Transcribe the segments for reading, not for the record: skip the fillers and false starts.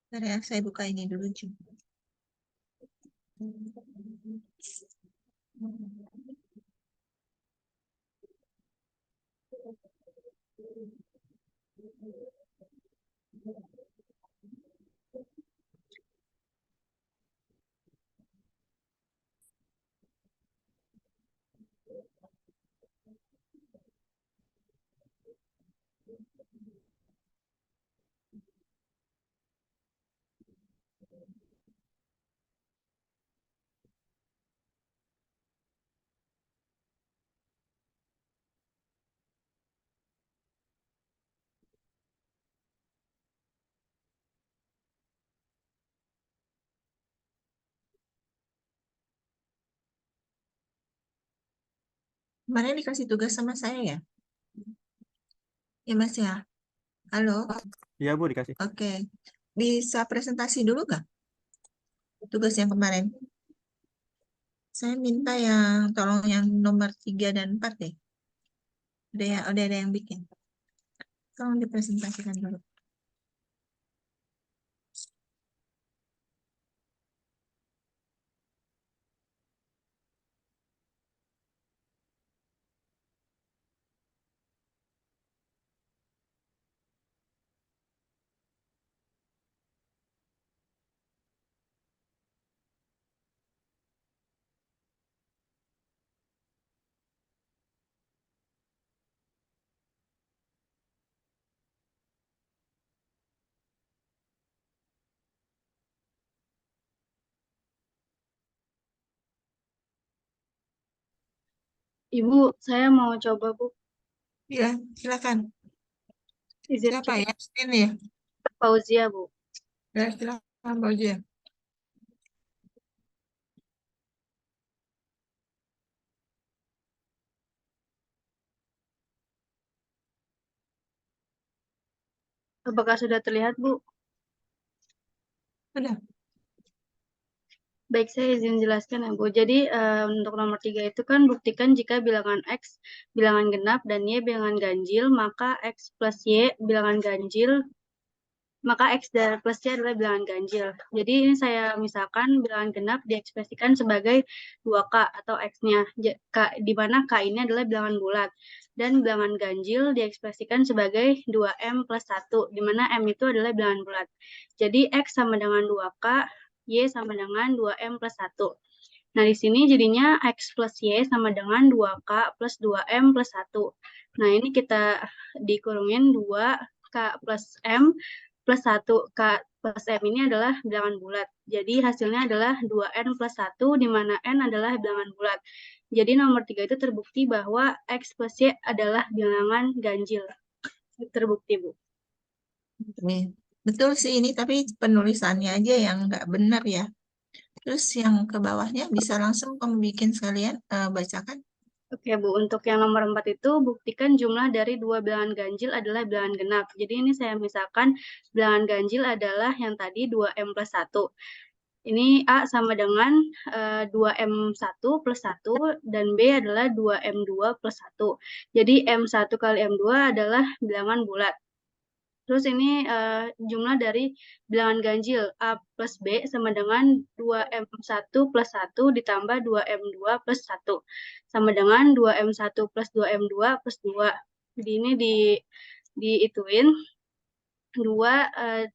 Bentar ya, saya buka ini dulu juga. Kemarin dikasih tugas sama saya ya? Ya Mas ya. Halo, Iya Bu, dikasih. oke. Bisa presentasi dulu nggak tugas yang kemarin? Saya minta yang tolong yang nomor 3 dan 4 deh. Udah ada yang bikin. Tolong dipresentasikan dulu. Ibu, saya mau coba, Bu. Ya, silakan. Izin Siapa coba ya? Ini ya. Fauzia, Bu. Ya, silakan Mbak Uji. Apakah sudah terlihat, Bu? Udah. Baik, saya izin jelaskan ya, Bu. Jadi, untuk nomor 3 itu kan buktikan jika bilangan X bilangan genap dan Y bilangan ganjil, maka X plus Y bilangan ganjil, maka X dan plus Y adalah bilangan ganjil. Jadi, ini saya misalkan bilangan genap diekspresikan sebagai 2K atau X-nya, di mana K ini adalah bilangan bulat. Dan bilangan ganjil diekspresikan sebagai 2M plus 1, di mana M itu adalah bilangan bulat. Jadi, X sama dengan 2K, Y sama dengan 2M plus 1. Nah, di sini jadinya X plus Y sama dengan 2K plus 2M plus 1. Nah, ini kita dikurungin 2K plus M plus 1. K plus M ini adalah bilangan bulat. Jadi, hasilnya adalah 2N plus 1, di mana N adalah bilangan bulat. Jadi, nomor 3 itu terbukti bahwa X plus Y adalah bilangan ganjil. Terbukti, Bu. Nih, betul sih ini, tapi penulisannya aja yang nggak benar ya. Terus yang ke bawahnya bisa langsung kamu bikin sekalian, bacakan. Oke, Bu. Untuk yang nomor 4 itu, buktikan jumlah dari dua bilangan ganjil adalah bilangan genap. Jadi ini saya misalkan bilangan ganjil adalah yang tadi 2M plus 1. Ini A sama dengan 2M1 plus 1, dan B adalah 2M2 plus 1. Jadi M1 kali M2 adalah bilangan bulat. Terus ini jumlah dari bilangan ganjil A plus B sama dengan 2M1 plus 1 ditambah 2M2 plus 1. Sama dengan 2M1 plus 2M2 plus 2. Jadi ini diituin 2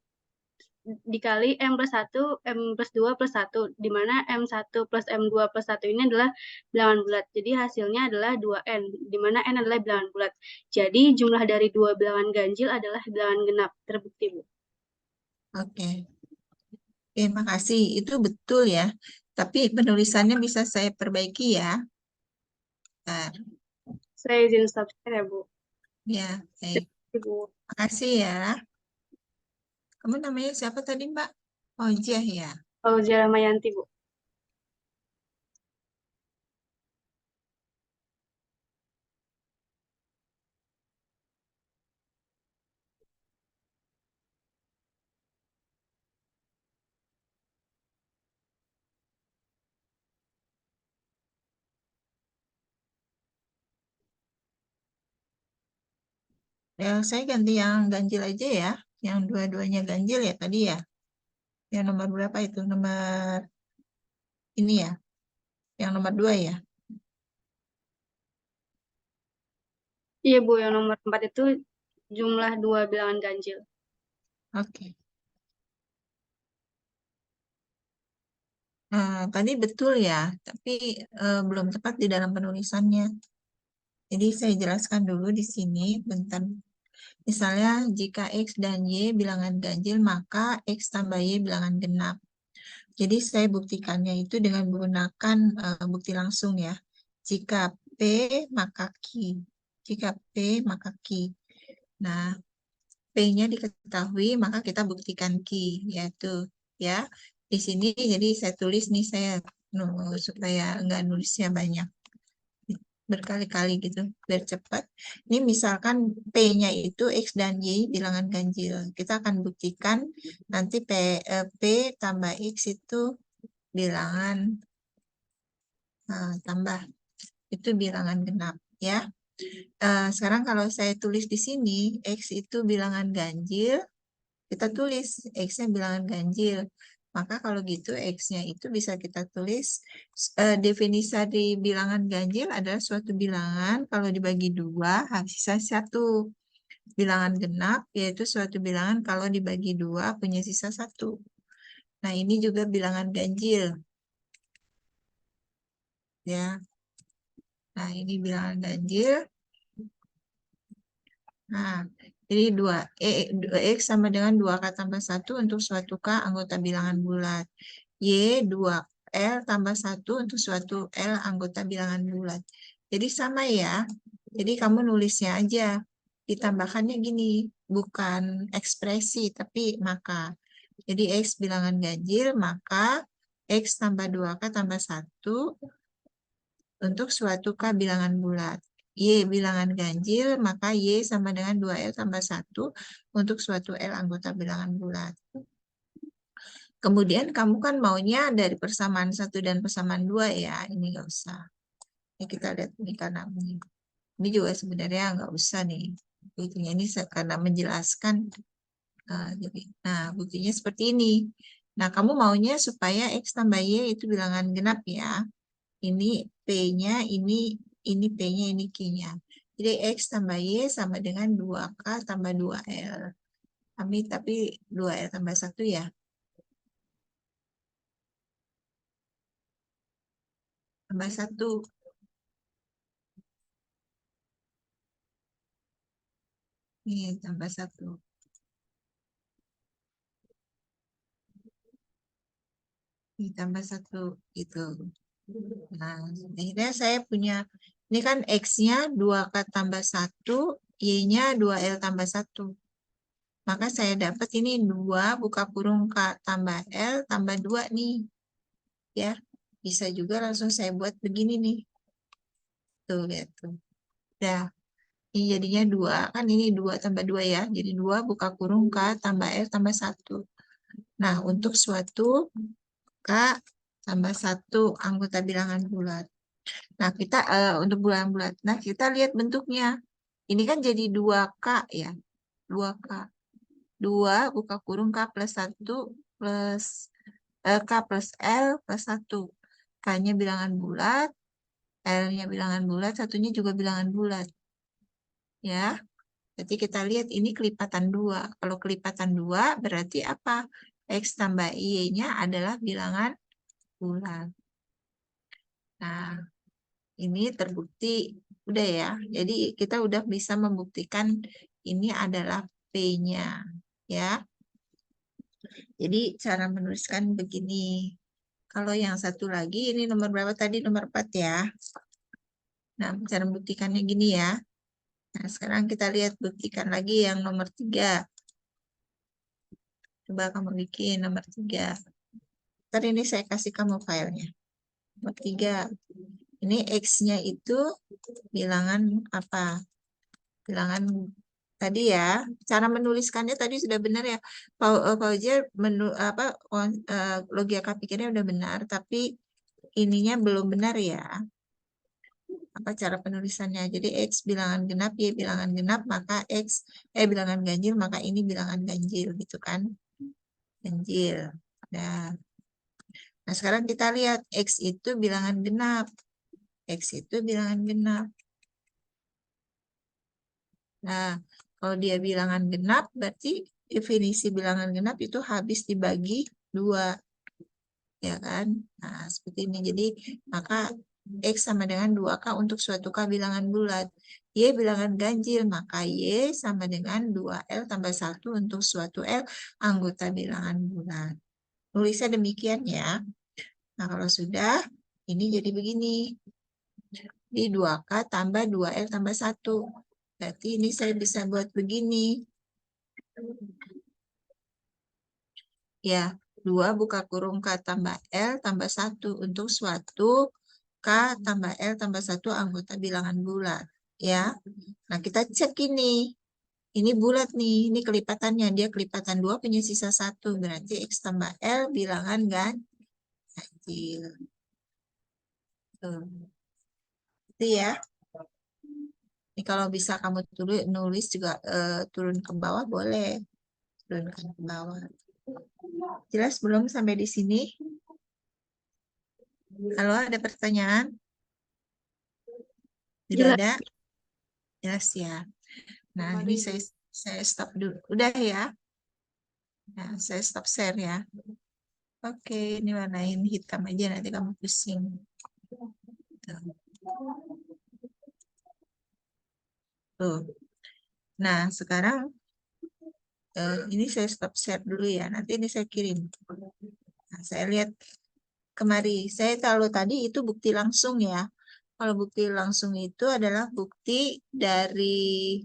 dikali M plus 1, M plus 2 plus 1, di mana M1 plus M2 plus 1 ini adalah bilangan bulat. Jadi hasilnya adalah 2N, di mana N adalah bilangan bulat. Jadi jumlah dari dua bilangan ganjil adalah bilangan genap. Terbukti, Bu. Oke. Terima kasih. Itu betul ya. Tapi penulisannya bisa saya perbaiki ya. Bentar. Saya izin stop share ya, Bu. Ya, baik. Bu. Makasih ya. Kamu namanya siapa tadi, Mbak? Ojeh ya. Fauzia Ramayanti, Bu. Ya, saya ganti yang ganjil aja ya. Yang dua-duanya ganjil ya tadi ya. Yang nomor berapa itu? Nomor ini ya? Yang nomor 2 ya? Iya Bu, yang nomor 4 itu jumlah 2 bilangan ganjil. Oke. Tadi betul ya, tapi belum tepat di dalam penulisannya. Jadi saya jelaskan dulu di sini, bentar. Misalnya jika X dan Y bilangan ganjil, maka X tambah Y bilangan genap. Jadi saya buktikannya itu dengan menggunakan bukti langsung ya. Jika P maka Q. Jika P maka Q. Nah, P-nya diketahui, maka kita buktikan Q, yaitu ya. Di sini jadi saya tulis nih saya supaya nggak nulisnya banyak berkali-kali gitu biar cepat. Ini misalkan P-nya itu X dan Y bilangan ganjil. Kita akan buktikan nanti P tambah X itu bilangan tambah itu bilangan genap ya. Sekarang kalau saya tulis di sini X itu bilangan ganjil, kita tulis X-nya bilangan ganjil. Maka kalau gitu X-nya itu bisa kita tulis definisi dari bilangan ganjil adalah suatu bilangan kalau dibagi 2 sisa 1. Bilangan genap yaitu suatu bilangan kalau dibagi 2 punya sisa 1. Nah, ini juga bilangan ganjil. Ya. Nah, ini bilangan ganjil. Nah, jadi 2X sama dengan 2K tambah 1 untuk suatu K anggota bilangan bulat. Y 2L tambah 1 untuk suatu L anggota bilangan bulat. Jadi sama ya. Jadi kamu nulisnya aja. Ditambahkannya gini, bukan ekspresi, tapi maka. Jadi X bilangan ganjil, maka X tambah 2K tambah 1 untuk suatu K bilangan bulat. Y bilangan ganjil, maka Y sama dengan 2L tambah 1 untuk suatu L anggota bilangan bulat. Kemudian kamu kan maunya dari persamaan 1 dan persamaan 2 ya, ini nggak usah. Ini kita lihat ini karena ini juga sebenarnya nggak usah nih. Buktinya ini karena menjelaskan. Nah, buktinya seperti ini. Nah, kamu maunya supaya X tambah Y itu bilangan genap ya. Ini P-nya, ini P-nya, ini Q-nya. Jadi X tambah Y sama dengan 2K tambah 2L. Tapi 2L tambah 1 ya. Tambah 1. Ini tambah 1. Ini tambah 1. Gitu. Nah, akhirnya saya punya, ini kan X-nya 2K tambah 1, Y-nya 2L tambah 1. Maka saya dapat ini 2 buka kurung K tambah L tambah 2 nih. Ya, bisa juga langsung saya buat begini nih. Tuh, lihat tuh. Udah, ini jadinya 2. Kan ini 2 tambah 2 ya. Jadi 2 buka kurung K tambah L tambah 1. Nah, untuk suatu K tambah 1 anggota bilangan bulat. Nah, kita untuk bilangan bulat. Nah, kita lihat bentuknya. Ini kan jadi 2K ya. 2K. 2 buka kurung K plus 1 plus K plus L plus 1. K-nya bilangan bulat, L-nya bilangan bulat, satunya juga bilangan bulat. Ya, jadi kita lihat ini kelipatan 2. Kalau kelipatan 2 berarti apa? X tambah Y-nya adalah bilangan bulat. Nah, ini terbukti. Udah ya. Jadi kita udah bisa membuktikan ini adalah P-nya. Ya. Jadi cara menuliskan begini. Kalau yang satu lagi, ini nomor berapa tadi? Nomor 4 ya. Nah, cara membuktikannya gini ya. Nah, sekarang kita lihat buktikan lagi yang nomor 3. Coba kamu bikin nomor 3. Ntar ini saya kasih kamu filenya. Nomor 3. Ini X-nya itu bilangan apa? Bilangan tadi ya. Cara menuliskannya tadi sudah benar ya. Fauziah logika pikirnya udah benar, tapi ininya belum benar ya. Apa cara penulisannya? Jadi X bilangan genap, Y bilangan genap, maka bilangan ganjil, maka ini bilangan ganjil gitu kan. Ganjil. Nah, sekarang kita lihat X itu bilangan genap. X itu bilangan genap. Nah, kalau dia bilangan genap, berarti definisi bilangan genap itu habis dibagi 2. Ya kan? Nah, seperti ini. Jadi, maka X sama dengan 2K untuk suatu K bilangan bulat. Y bilangan ganjil, maka Y sama dengan 2L tambah 1 untuk suatu L anggota bilangan bulat. Tulisnya demikian ya. Nah, kalau sudah, ini jadi begini. Di 2K tambah 2L tambah 1. Berarti ini saya bisa buat begini. Ya, 2 buka kurung K tambah L tambah 1 untuk suatu K tambah L tambah 1 anggota bilangan bulat. Ya, nah kita cek ini. Ini bulat nih, ini kelipatannya. Dia kelipatan 2 punya sisa 1. Berarti X tambah L bilangan ganjil. Tuh. Itu ya. Ini kalau bisa kamu nulis juga turun ke bawah boleh. Turunkan ke bawah. Jelas belum sampai di sini? Halo, ada pertanyaan? Tidak Jelas. ada? Jelas ya. Nah, ini saya stop dulu. Udah ya? Nah, saya stop share ya. Oke, ini warnain hitam aja nanti kamu pusing. Tuh. Nah, sekarang ini saya stop share dulu ya. Nanti ini saya kirim. Nah, saya lihat kemari. Saya tahu tadi itu bukti langsung ya. Kalau bukti langsung itu adalah bukti dari,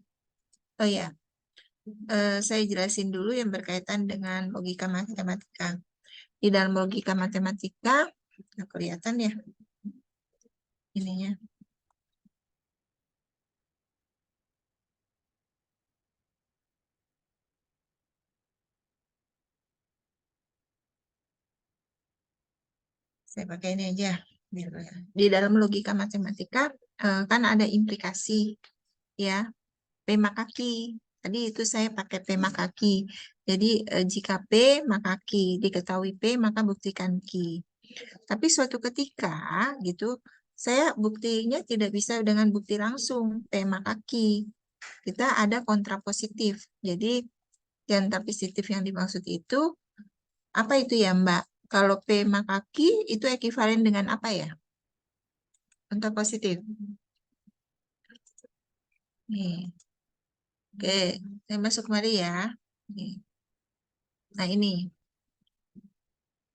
oh ya, saya jelasin dulu yang berkaitan dengan logika matematika. Di dalam logika matematika, nah, kelihatan ya ininya. Saya pakai ini aja. Di dalam logika matematika kan ada implikasi ya, P maka Q. Tadi itu saya pakai P maka Q. Jadi jika P maka Q, diketahui P maka buktikan Q. Tapi suatu ketika gitu, saya buktinya tidak bisa dengan bukti langsung P maka Q. Kita ada kontrapositif. Jadi kontrapositif yang dimaksud itu apa itu ya Mbak? Kalau P maka Q itu ekuivalen dengan apa ya? Kontrapositif. Nih. Oke, saya masuk mari ya. Nih. Nah ini,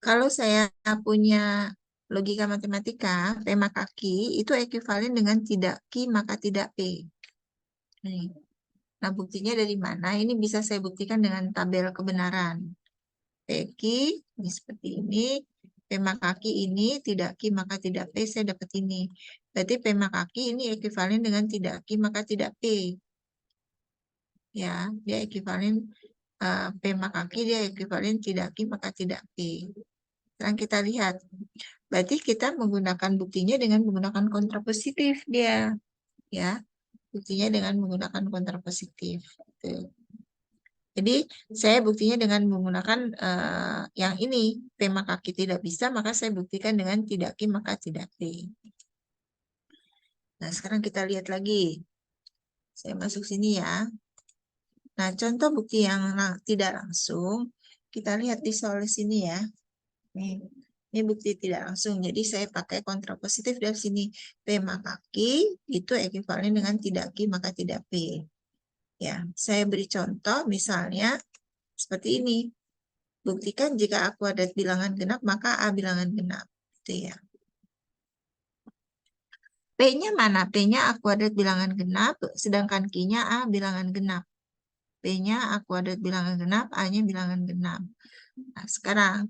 kalau saya punya logika matematika, P maka Q itu ekuivalen dengan tidak Q maka tidak P. Nih. Nah, buktinya dari mana? Ini bisa saya buktikan dengan tabel kebenaran. P Q ini seperti ini. P maka Q ini tidak Q maka tidak P, saya dapat ini. Berarti P maka Q ini ekuivalen dengan tidak Q maka tidak P. Ya, dia ekuivalen P maka Q, dia ekuivalen tidak Q maka tidak P. Sekarang kita lihat. Berarti kita menggunakan buktinya dengan menggunakan kontrapositif dia. Ya, buktinya dengan menggunakan kontrapositif. Gitu. Jadi saya buktinya dengan menggunakan yang ini. P maka Q tidak bisa, maka saya buktikan dengan tidak Q maka tidak P. Nah, sekarang kita lihat lagi. Saya masuk sini ya. Nah, contoh bukti yang tidak langsung, kita lihat di soal sini ya. Ini bukti tidak langsung. Jadi saya pakai kontrapositif dari sini. P maka Q itu ekuivalen dengan tidak Q maka tidak P. Ya, saya beri contoh misalnya seperti ini. Buktikan jika A kuadrat bilangan genap, maka A bilangan genap. Gitu ya. P-nya mana? P-nya A kuadrat bilangan genap, sedangkan Q-nya A bilangan genap. P-nya A kuadrat bilangan genap, A-nya bilangan genap. Nah, sekarang,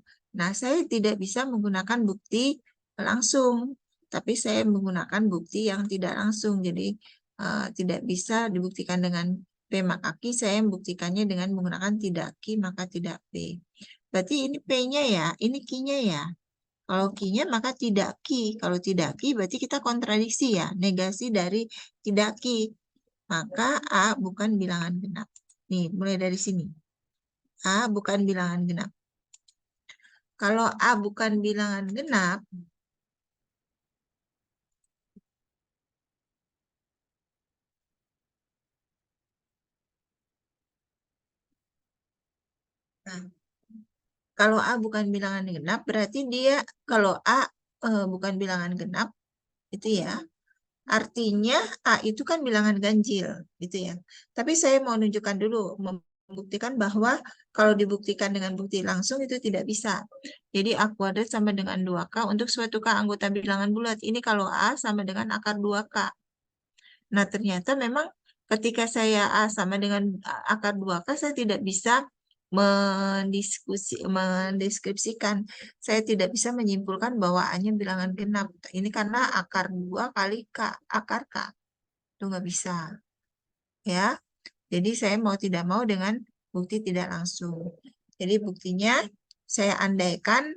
saya tidak bisa menggunakan bukti langsung, tapi saya menggunakan bukti yang tidak langsung. Jadi, tidak bisa dibuktikan dengan P maka Q, saya membuktikannya dengan menggunakan tidak Q maka tidak P. Berarti ini P-nya ya, ini Q-nya ya. Kalau Q-nya maka tidak Q. Kalau tidak Q berarti kita kontradiksi ya, negasi dari tidak Q. Maka A bukan bilangan genap. Nih, mulai dari sini. A bukan bilangan genap. Kalau A bukan bilangan genap, nah, kalau A bukan bilangan genap, berarti dia, kalau A bukan bilangan genap, itu ya, artinya A itu kan bilangan ganjil, gitu ya. Tapi saya mau nunjukkan dulu, membuktikan bahwa kalau dibuktikan dengan bukti langsung itu tidak bisa. Jadi A kuadrat sama dengan 2K untuk suatu K anggota bilangan bulat. Ini kalau A sama dengan akar 2K. Nah, ternyata memang ketika saya A sama dengan akar 2K, saya tidak bisa mendeskripsikan. Saya tidak bisa menyimpulkan bahwa A-nya bilangan genap. Ini karena akar 2 kali K, akar K. Itu nggak bisa. Ya, jadi saya mau tidak mau dengan bukti tidak langsung. Jadi buktinya saya andaikan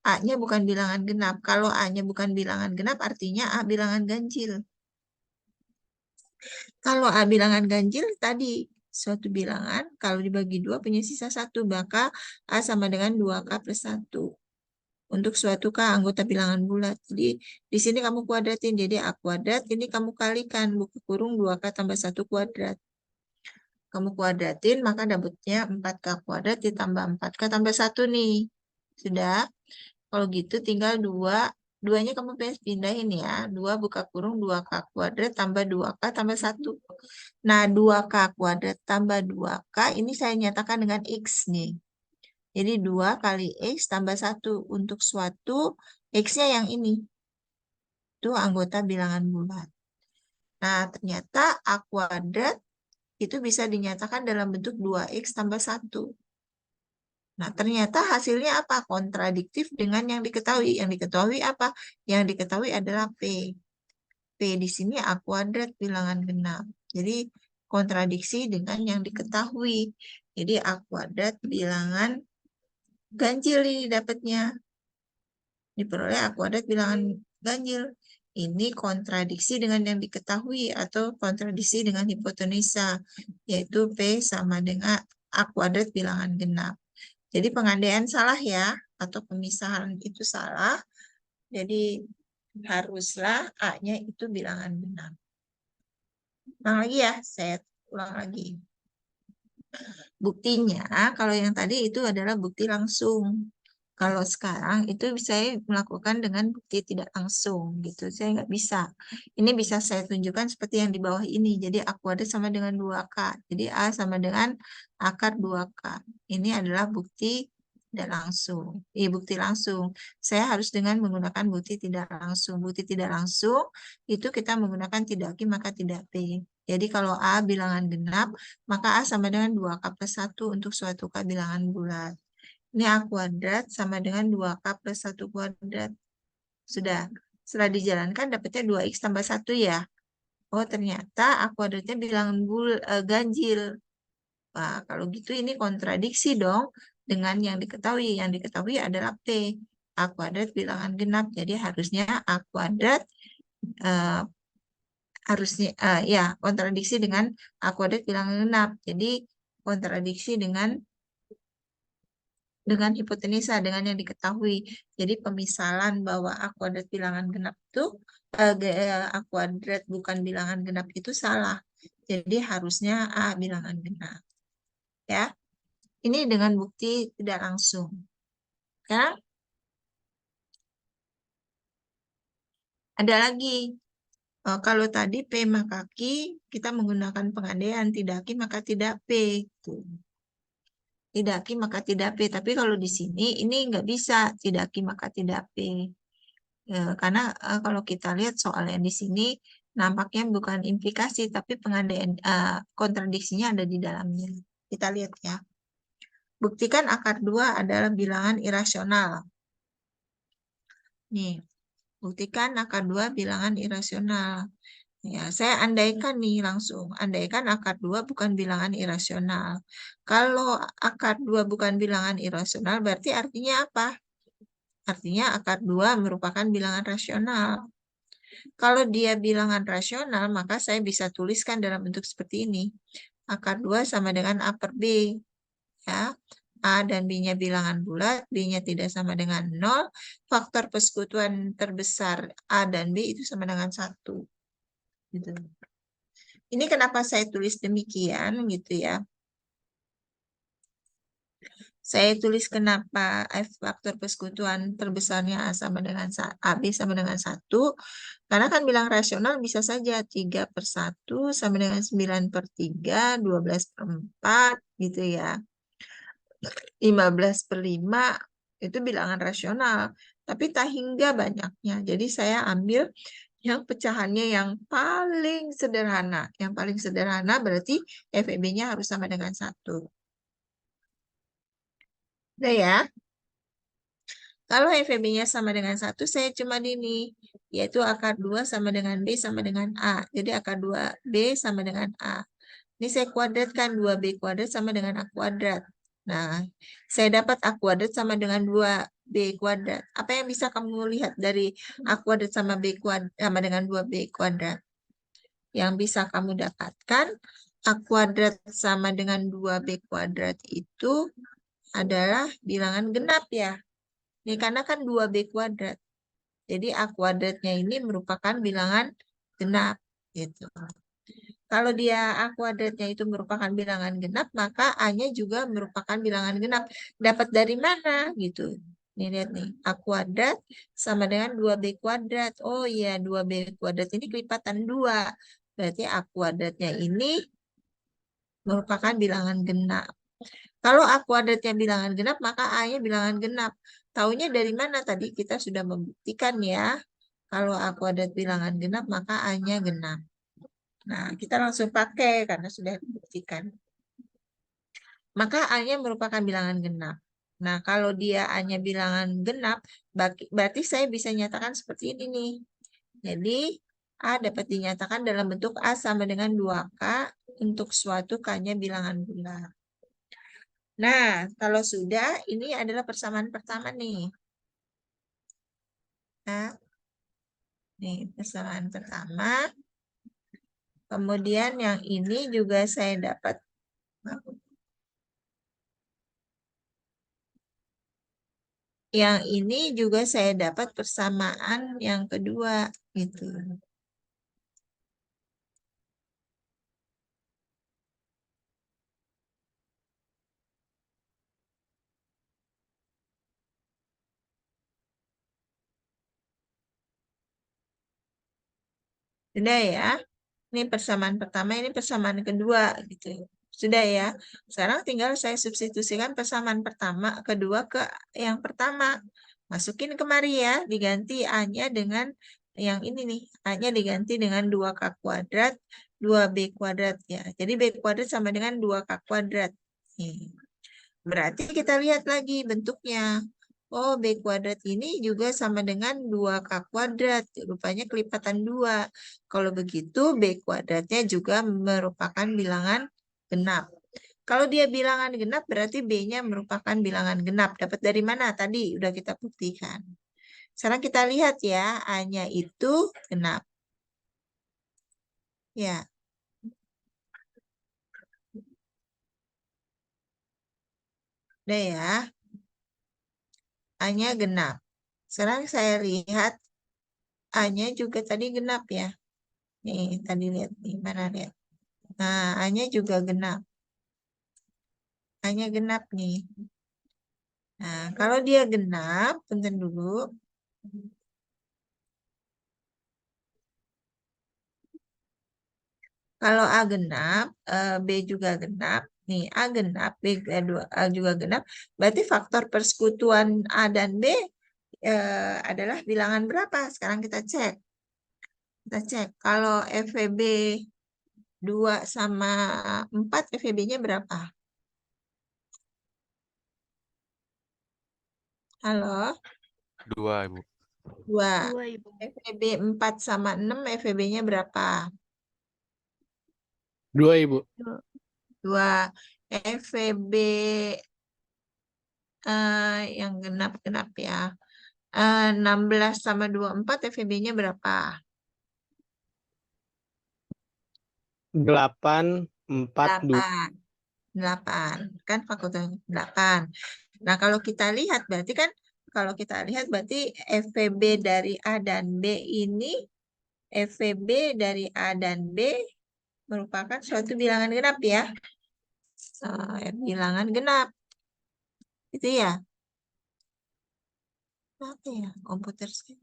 A-nya bukan bilangan genap. Kalau A-nya bukan bilangan genap, artinya A bilangan ganjil. Kalau A bilangan ganjil tadi suatu bilangan, kalau dibagi 2 punya sisa 1, maka A sama dengan 2K plus 1. Untuk suatu K anggota bilangan bulat. Jadi di sini kamu kuadratin. Jadi A kuadrat, ini kamu kalikan. Buka kurung 2K tambah 1 kuadrat. Kamu kuadratin, maka dapatnya 4K kuadrat ditambah 4K tambah 1 nih. Sudah. Kalau gitu tinggal 2. Duanya kamu pindahin ya. 2 buka kurung 2K kuadrat tambah 2K tambah 1. Nah, 2K kuadrat tambah 2K ini saya nyatakan dengan X nih. Jadi 2 kali X tambah 1 untuk suatu X-nya yang ini. Itu anggota bilangan bulat. Nah, ternyata A kuadrat itu bisa dinyatakan dalam bentuk 2X tambah 1. Nah, ternyata hasilnya apa? Kontradiktif dengan yang diketahui. Yang diketahui apa? Yang diketahui adalah P. P di sini A kuadrat bilangan genap. Jadi, kontradiksi dengan yang diketahui. Jadi, A kuadrat bilangan ganjil ini dapatnya. Diperoleh A kuadrat bilangan ganjil. Ini kontradiksi dengan yang diketahui atau kontradiksi dengan hipotenusa, yaitu P sama dengan A kuadrat bilangan genap. Jadi pengandaian salah ya, atau pemisahan itu salah. Jadi haruslah A-nya itu bilangan genap. Ulang lagi ya, saya ulang lagi. Buktinya, kalau yang tadi itu adalah bukti langsung. Kalau sekarang itu saya melakukan dengan bukti tidak langsung gitu. Saya nggak bisa. Ini bisa saya tunjukkan seperti yang di bawah ini. Jadi A kuadrat sama dengan 2K. Jadi A sama dengan akar 2K. Ini adalah bukti tidak langsung. Bukti langsung. Saya harus dengan menggunakan bukti tidak langsung. Bukti tidak langsung itu kita menggunakan tidak Q maka tidak P. Jadi kalau A bilangan genap, maka A sama dengan 2K plus 1 untuk suatu K bilangan bulat. Ini A kuadrat sama dengan 2K plus 1 kuadrat. Sudah. Setelah dijalankan dapatnya 2X tambah 1 ya. Oh ternyata A kuadratnya bilangan ganjil. Wah kalau gitu ini kontradiksi dong dengan yang diketahui. Yang diketahui adalah P. A kuadrat bilangan genap. Jadi harusnya A kuadrat harusnya ya kontradiksi dengan A kuadrat bilangan genap. Jadi kontradiksi dengan hipotenusa, dengan yang diketahui. Jadi pemisalan bahwa A kuadrat bilangan genap itu A kuadrat bukan bilangan genap itu salah. Jadi harusnya A bilangan genap. Ya. Ini dengan bukti tidak langsung. Ya. Ada lagi. Kalau tadi P maka Q, kita menggunakan pengandaian tidak Q maka tidak P. Gitu. Tidak Q maka tidak P. Tapi kalau di sini ini nggak bisa tidak Q maka tidak P. Karena kalau kita lihat soal yang di sini nampaknya bukan implikasi tapi pengandaian kontradiksinya ada di dalamnya. Kita lihat ya. Buktikan akar 2 adalah bilangan irasional. Nih, buktikan akar 2 bilangan irasional. Ya, saya andaikan nih langsung. Andaikan akar 2 bukan bilangan irasional. Kalau akar 2 bukan bilangan irasional berarti artinya apa? Artinya akar 2 merupakan bilangan rasional. Kalau dia bilangan rasional, maka saya bisa tuliskan dalam bentuk seperti ini. Akar 2 sama dengan A per B. Ya. A dan B-nya bilangan bulat, B-nya tidak sama dengan 0, faktor persekutuan terbesar A dan B itu sama dengan 1. Gitu. Ini kenapa saya tulis demikian gitu ya. Saya tulis kenapa faktor persekutuan terbesarnya A sama dengan AB sama dengan 1. Karena kan bilang rasional bisa saja 3/1 sama dengan 9/3, 12/4 gitu ya. 15/5 itu bilangan rasional. Tapi tak hingga banyaknya. Jadi saya ambil yang pecahannya yang paling sederhana. Yang paling sederhana berarti FEB-nya harus sama dengan 1. Udah ya. Kalau FEB-nya sama dengan 1, saya cuma ini. Yaitu akar 2 sama dengan B sama dengan A. Jadi akar 2B sama dengan A. Ini saya kuadratkan 2B kuadrat sama dengan A kuadrat. Nah, saya dapat A kuadrat sama dengan 2B kuadrat. Apa yang bisa kamu lihat dari A kuadrat sama B kuadrat sama dengan 2B kuadrat? Yang bisa kamu dapatkan A kuadrat sama dengan 2B kuadrat itu adalah bilangan genap ya. Ini karena kan 2B kuadrat. Jadi A kuadratnya ini merupakan bilangan genap. Gitu. Kalau dia A kuadratnya itu merupakan bilangan genap, maka A-nya juga merupakan bilangan genap. Dapat dari mana gitu. Nih lihat nih, A kuadrat sama dengan 2B kuadrat. Oh iya, 2B kuadrat ini kelipatan 2. Berarti A kuadratnya ini merupakan bilangan genap. Kalau A kuadratnya bilangan genap, maka A-nya bilangan genap. Taunya dari mana tadi? Kita sudah membuktikan ya. Kalau A kuadrat bilangan genap, maka A-nya genap. Nah, kita langsung pakai karena sudah dibuktikan. Maka A-nya merupakan bilangan genap. Nah, kalau dia A-nya bilangan genap, berarti saya bisa nyatakan seperti ini nih. Jadi, A dapat dinyatakan dalam bentuk A sama dengan 2K untuk suatu K-nya bilangan bulat. Nah, kalau sudah, ini adalah persamaan pertama nih. Nah, nih persamaan pertama. Kemudian yang ini juga saya dapat. Yang ini juga saya dapat persamaan yang kedua gitu. Sudah ya. Ini persamaan pertama, ini persamaan kedua gitu. Sudah ya. Sekarang tinggal saya substitusikan persamaan pertama, kedua ke yang pertama. Masukin kemari ya, diganti A-nya dengan yang ini nih. A-nya diganti dengan 2K kuadrat, 2B kuadrat ya. Jadi B kuadrat sama dengan 2K kuadrat. Nih. Berarti kita lihat lagi bentuknya. Oh, B kuadrat ini juga sama dengan 2K kuadrat. Rupanya kelipatan 2. Kalau begitu, B kuadratnya juga merupakan bilangan genap. Kalau dia bilangan genap, berarti B-nya merupakan bilangan genap. Dapat dari mana? Tadi udah kita buktikan. Sekarang kita lihat ya, A-nya itu genap. Ya. Udah ya. A-nya genap. Sekarang saya lihat A-nya juga tadi genap ya. Nih, tadi lihat nih, mana lihat. Nah, A-nya juga genap. A-nya genap nih. Nah, kalau dia genap, punten dulu. Kalau A genap, B juga genap. Nih, A genap, A juga genap. Berarti faktor persekutuan A dan B adalah bilangan berapa? Sekarang kita cek. Kita cek. Kalau FEB 2 sama 4, FEB-nya berapa? Halo? 2, Ibu. 2. 2, Ibu. FEB 4 sama 6, FEB-nya berapa? 2, Ibu. 2. FEB yang genap-genap ya. 16 sama 24, FEB-nya berapa? 8, 4, 2. 8. 8. Kan fakultas 8. Nah, kalau kita lihat berarti kan FVB dari A dan B ini FVB dari A dan B merupakan suatu bilangan genap ya. Bilangan genap. Itu ya. Apa ya komputer saya?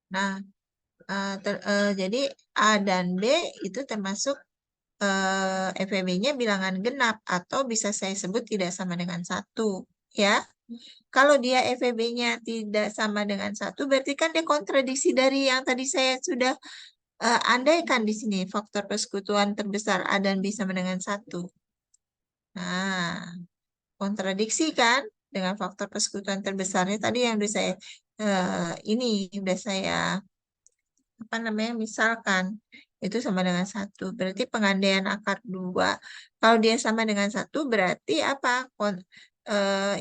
Nah, jadi A dan B itu termasuk FVB-nya bilangan genap atau bisa saya sebut tidak sama dengan 1. Ya, kalau dia FVB-nya tidak sama dengan 1, berarti kan dia kontradiksi dari yang tadi saya sudah andaikan di sini. Faktor persekutuan terbesar A dan B sama dengan 1. Nah, kontradiksi kan dengan faktor persekutuan terbesarnya tadi yang udah saya udah saya misalkan itu sama dengan 1. Berarti pengandaian akar 2. Kalau dia sama dengan 1 berarti apa?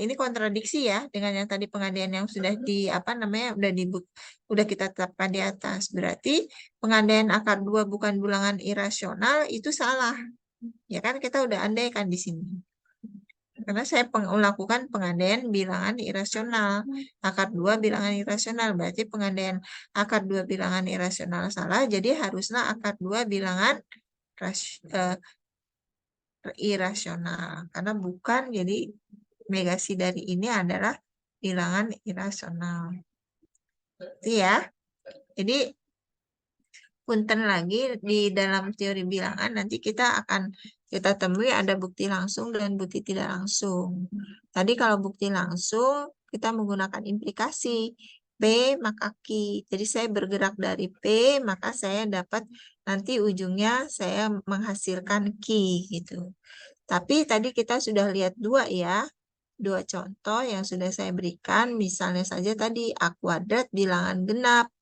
Ini kontradiksi ya dengan yang tadi pengandaian yang sudah udah kita tetapkan di atas. Berarti pengandaian akar 2 bukan bilangan irasional itu salah. Ya kan kita udah andaikan di sini. Karena saya melakukan pengandaian bilangan irasional. Akar 2 bilangan irasional. Berarti pengandaian akar 2 bilangan irasional salah. Jadi haruslah akar 2 bilangan irasional. Karena bukan, jadi negasi dari ini adalah bilangan irasional. Itu ya. Jadi punten lagi di dalam teori bilangan nanti kita temui ada bukti langsung dan bukti tidak langsung. Tadi kalau bukti langsung kita menggunakan implikasi P maka Q. Jadi saya bergerak dari P maka saya dapat nanti ujungnya saya menghasilkan Q gitu. Tapi tadi kita sudah lihat dua contoh yang sudah saya berikan. Misalnya saja tadi A kuadrat bilangan genap.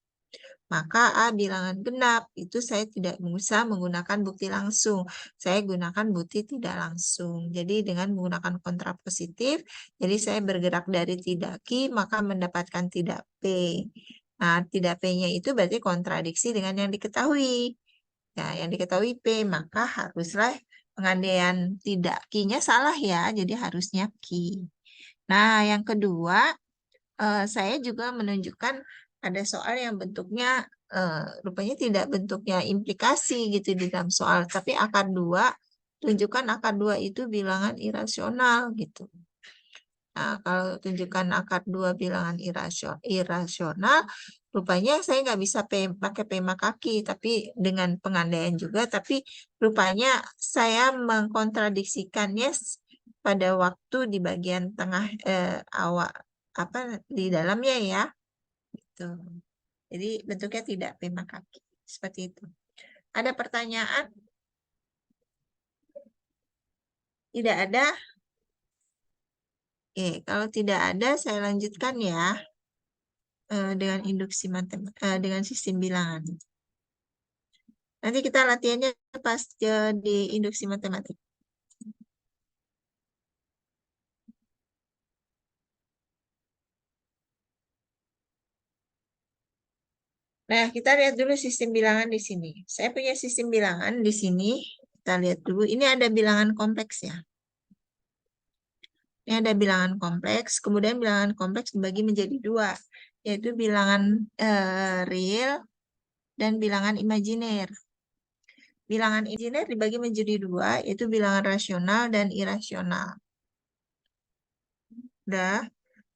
Maka A bilangan genap, itu saya tidak usah menggunakan bukti langsung. Saya gunakan bukti tidak langsung. Jadi dengan menggunakan kontrapositif, jadi saya bergerak dari tidak Q, maka mendapatkan tidak P. Nah, tidak P-nya itu berarti kontradiksi dengan yang diketahui. Nah, yang diketahui P, maka haruslah pengandaian tidak Q-nya salah ya, jadi harusnya Q. Nah, yang kedua, saya juga menunjukkan ada soal yang bentuknya rupanya tidak bentuknya implikasi gitu di dalam soal, tapi akar 2, tunjukkan akar 2 itu bilangan irasional gitu. Nah, kalau tunjukkan akar 2 bilangan irasional, rupanya saya nggak bisa pakai P maka Q, tapi dengan pengandaian juga, tapi rupanya saya mengkontradiksikannya pada waktu di bagian tengah awal di dalamnya ya. Gitu. Jadi bentuknya tidak P maka Q. Seperti itu. Ada pertanyaan? Tidak ada? Oke, kalau tidak ada saya lanjutkan ya dengan induksi dengan sistem bilangan. Nanti kita latihannya pas di induksi matematik. Nah, kita lihat dulu sistem bilangan di sini. Saya punya sistem bilangan di sini. Kita lihat dulu. Ini ada bilangan kompleks ya. Ini ada bilangan kompleks. Kemudian bilangan kompleks dibagi menjadi 2. Yaitu bilangan real dan bilangan imajiner. Bilangan imajiner dibagi menjadi 2. Yaitu bilangan rasional dan irasional. Udah.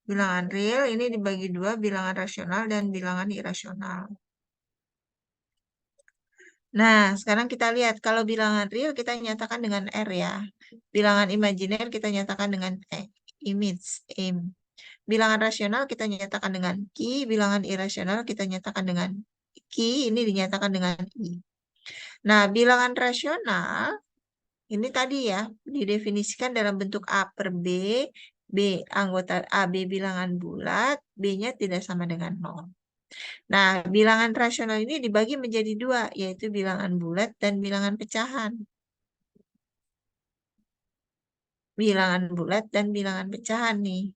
Bilangan real ini dibagi 2. Bilangan rasional dan bilangan irasional. Nah, sekarang kita lihat kalau bilangan real kita nyatakan dengan R ya. Bilangan imajiner kita nyatakan dengan M. Bilangan rasional kita nyatakan dengan Q, bilangan irasional kita nyatakan dengan Q, ini dinyatakan dengan I. Nah, bilangan rasional ini tadi ya didefinisikan dalam bentuk A per B, B anggota AB bilangan bulat, B-nya tidak sama dengan 0. Nah, bilangan rasional ini dibagi menjadi 2, yaitu bilangan bulat dan bilangan pecahan. Bilangan bulat dan bilangan pecahan nih.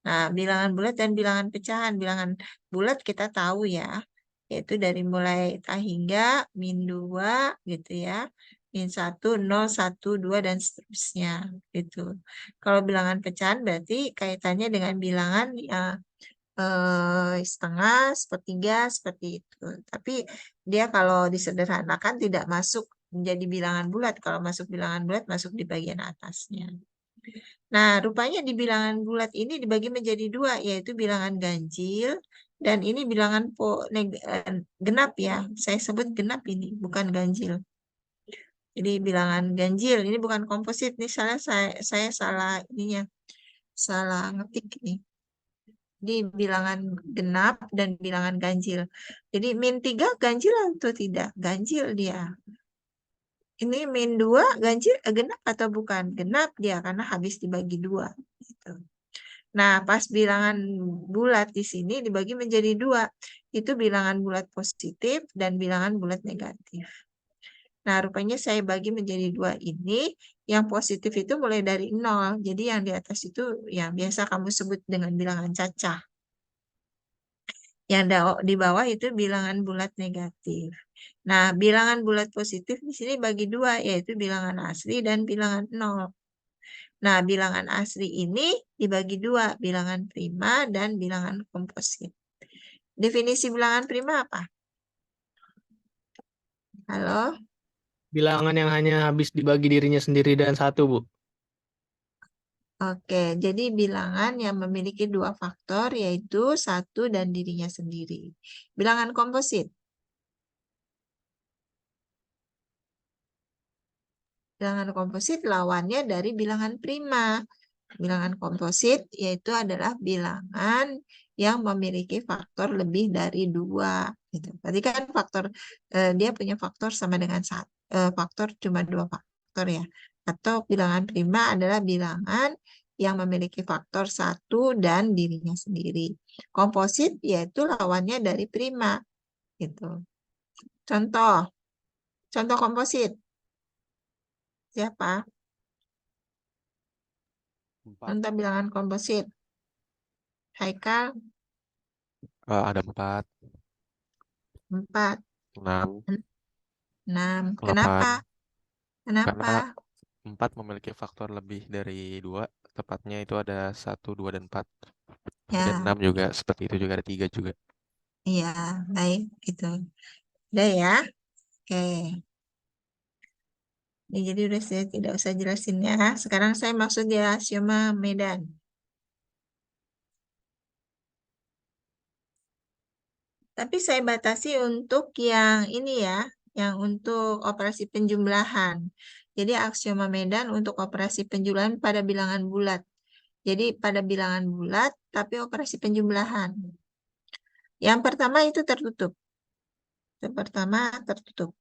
Nah, bilangan bulat dan bilangan pecahan. Bilangan bulat kita tahu ya, yaitu dari mulai tak hingga, -2 gitu ya. -1, 0, 1, 2, dan seterusnya gitu. Kalau bilangan pecahan berarti kaitannya dengan bilangan ya, setengah, sepertiga, seperti itu. Tapi dia kalau disederhanakan tidak masuk menjadi bilangan bulat. Kalau masuk bilangan bulat, masuk di bagian atasnya. Nah, rupanya di bilangan bulat ini dibagi menjadi dua, yaitu bilangan ganjil dan ini bilangan genap ya. Saya sebut genap ini, bukan ganjil. Jadi bilangan ganjil ini bukan komposit. Ini saya salah ininya, salah ngetik nih. Di bilangan genap dan bilangan ganjil. Jadi -3 ganjil atau tidak? Ganjil dia. Ini -2 ganjil genap atau bukan? Genap dia karena habis dibagi dua. Gitu. Nah, pas bilangan bulat di sini dibagi menjadi dua. Itu bilangan bulat positif dan bilangan bulat negatif. Nah, rupanya saya bagi menjadi dua ini. Yang positif itu mulai dari 0. Jadi yang di atas itu yang biasa kamu sebut dengan bilangan cacah. Yang di bawah itu bilangan bulat negatif. Nah, bilangan bulat positif di sini bagi dua, yaitu bilangan asli dan bilangan 0. Nah, bilangan asli ini dibagi dua, bilangan prima dan bilangan komposit. Definisi bilangan prima apa? Halo? Bilangan yang hanya habis dibagi dirinya sendiri dan satu, Bu. Oke, jadi bilangan yang memiliki dua faktor, yaitu satu dan dirinya sendiri. Bilangan komposit. Bilangan komposit lawannya dari bilangan prima. Bilangan komposit yaitu adalah bilangan yang memiliki faktor lebih dari dua. Gitu. Berarti kan faktor dia punya faktor sama dengan faktor cuma dua faktor ya. Atau bilangan prima adalah bilangan yang memiliki faktor satu dan dirinya sendiri. Komposit yaitu lawannya dari prima. Gitu. Contoh komposit. Siapa? 4. Contoh bilangan komposit. Haikal Ada 4, 4, 6, 6. 8. Kenapa? Karena Kenapa? 4 memiliki faktor lebih dari 2. Tepatnya itu ada 1, 2, dan 4. Kemudian Ya, 6 juga seperti itu, juga ada 3 juga. iya, baik gitu. Udah ya. Oke. Ini jadi udah saya tidak usah jelasin ya. Sekarang saya maksud ya aksioma Medan. Tapi saya batasi untuk yang ini ya, yang untuk operasi penjumlahan. Jadi aksioma Medan untuk operasi penjumlahan pada bilangan bulat. Jadi pada bilangan bulat, tapi operasi penjumlahan. Yang pertama itu tertutup. Yang pertama tertutup.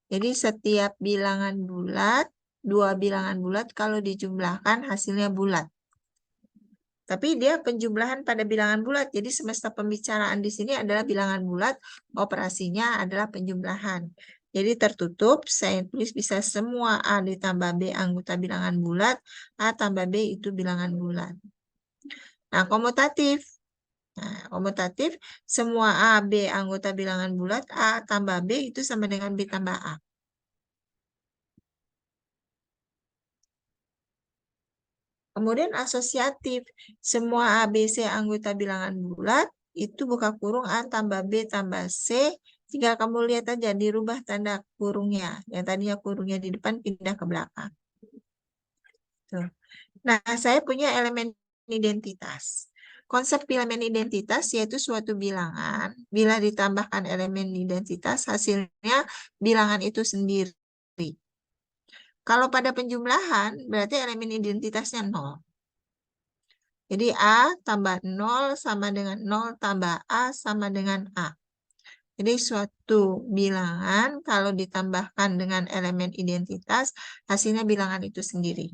Jadi setiap bilangan bulat, dua bilangan bulat kalau dijumlahkan hasilnya bulat. Tapi dia penjumlahan pada bilangan bulat. Jadi semesta pembicaraan di sini adalah bilangan bulat, operasinya adalah penjumlahan. Jadi tertutup, saya tulis bisa semua A ditambah B anggota bilangan bulat, A tambah B itu bilangan bulat. Nah, komutatif. Nah, komutatif, semua A, B anggota bilangan bulat, A tambah B itu sama dengan B tambah A. Kemudian asosiatif, semua A, B, C anggota bilangan bulat, itu buka kurung A tambah B tambah C, tinggal kamu lihat aja, dirubah tanda kurungnya. Yang tadinya kurungnya di depan, pindah ke belakang. Tuh. Nah, saya punya elemen identitas. Konsep elemen identitas yaitu suatu bilangan, bila ditambahkan elemen identitas, hasilnya bilangan itu sendiri. Kalau pada penjumlahan, berarti elemen identitasnya 0. Jadi A tambah 0 sama dengan 0 tambah A sama dengan A. Jadi suatu bilangan kalau ditambahkan dengan elemen identitas, hasilnya bilangan itu sendiri.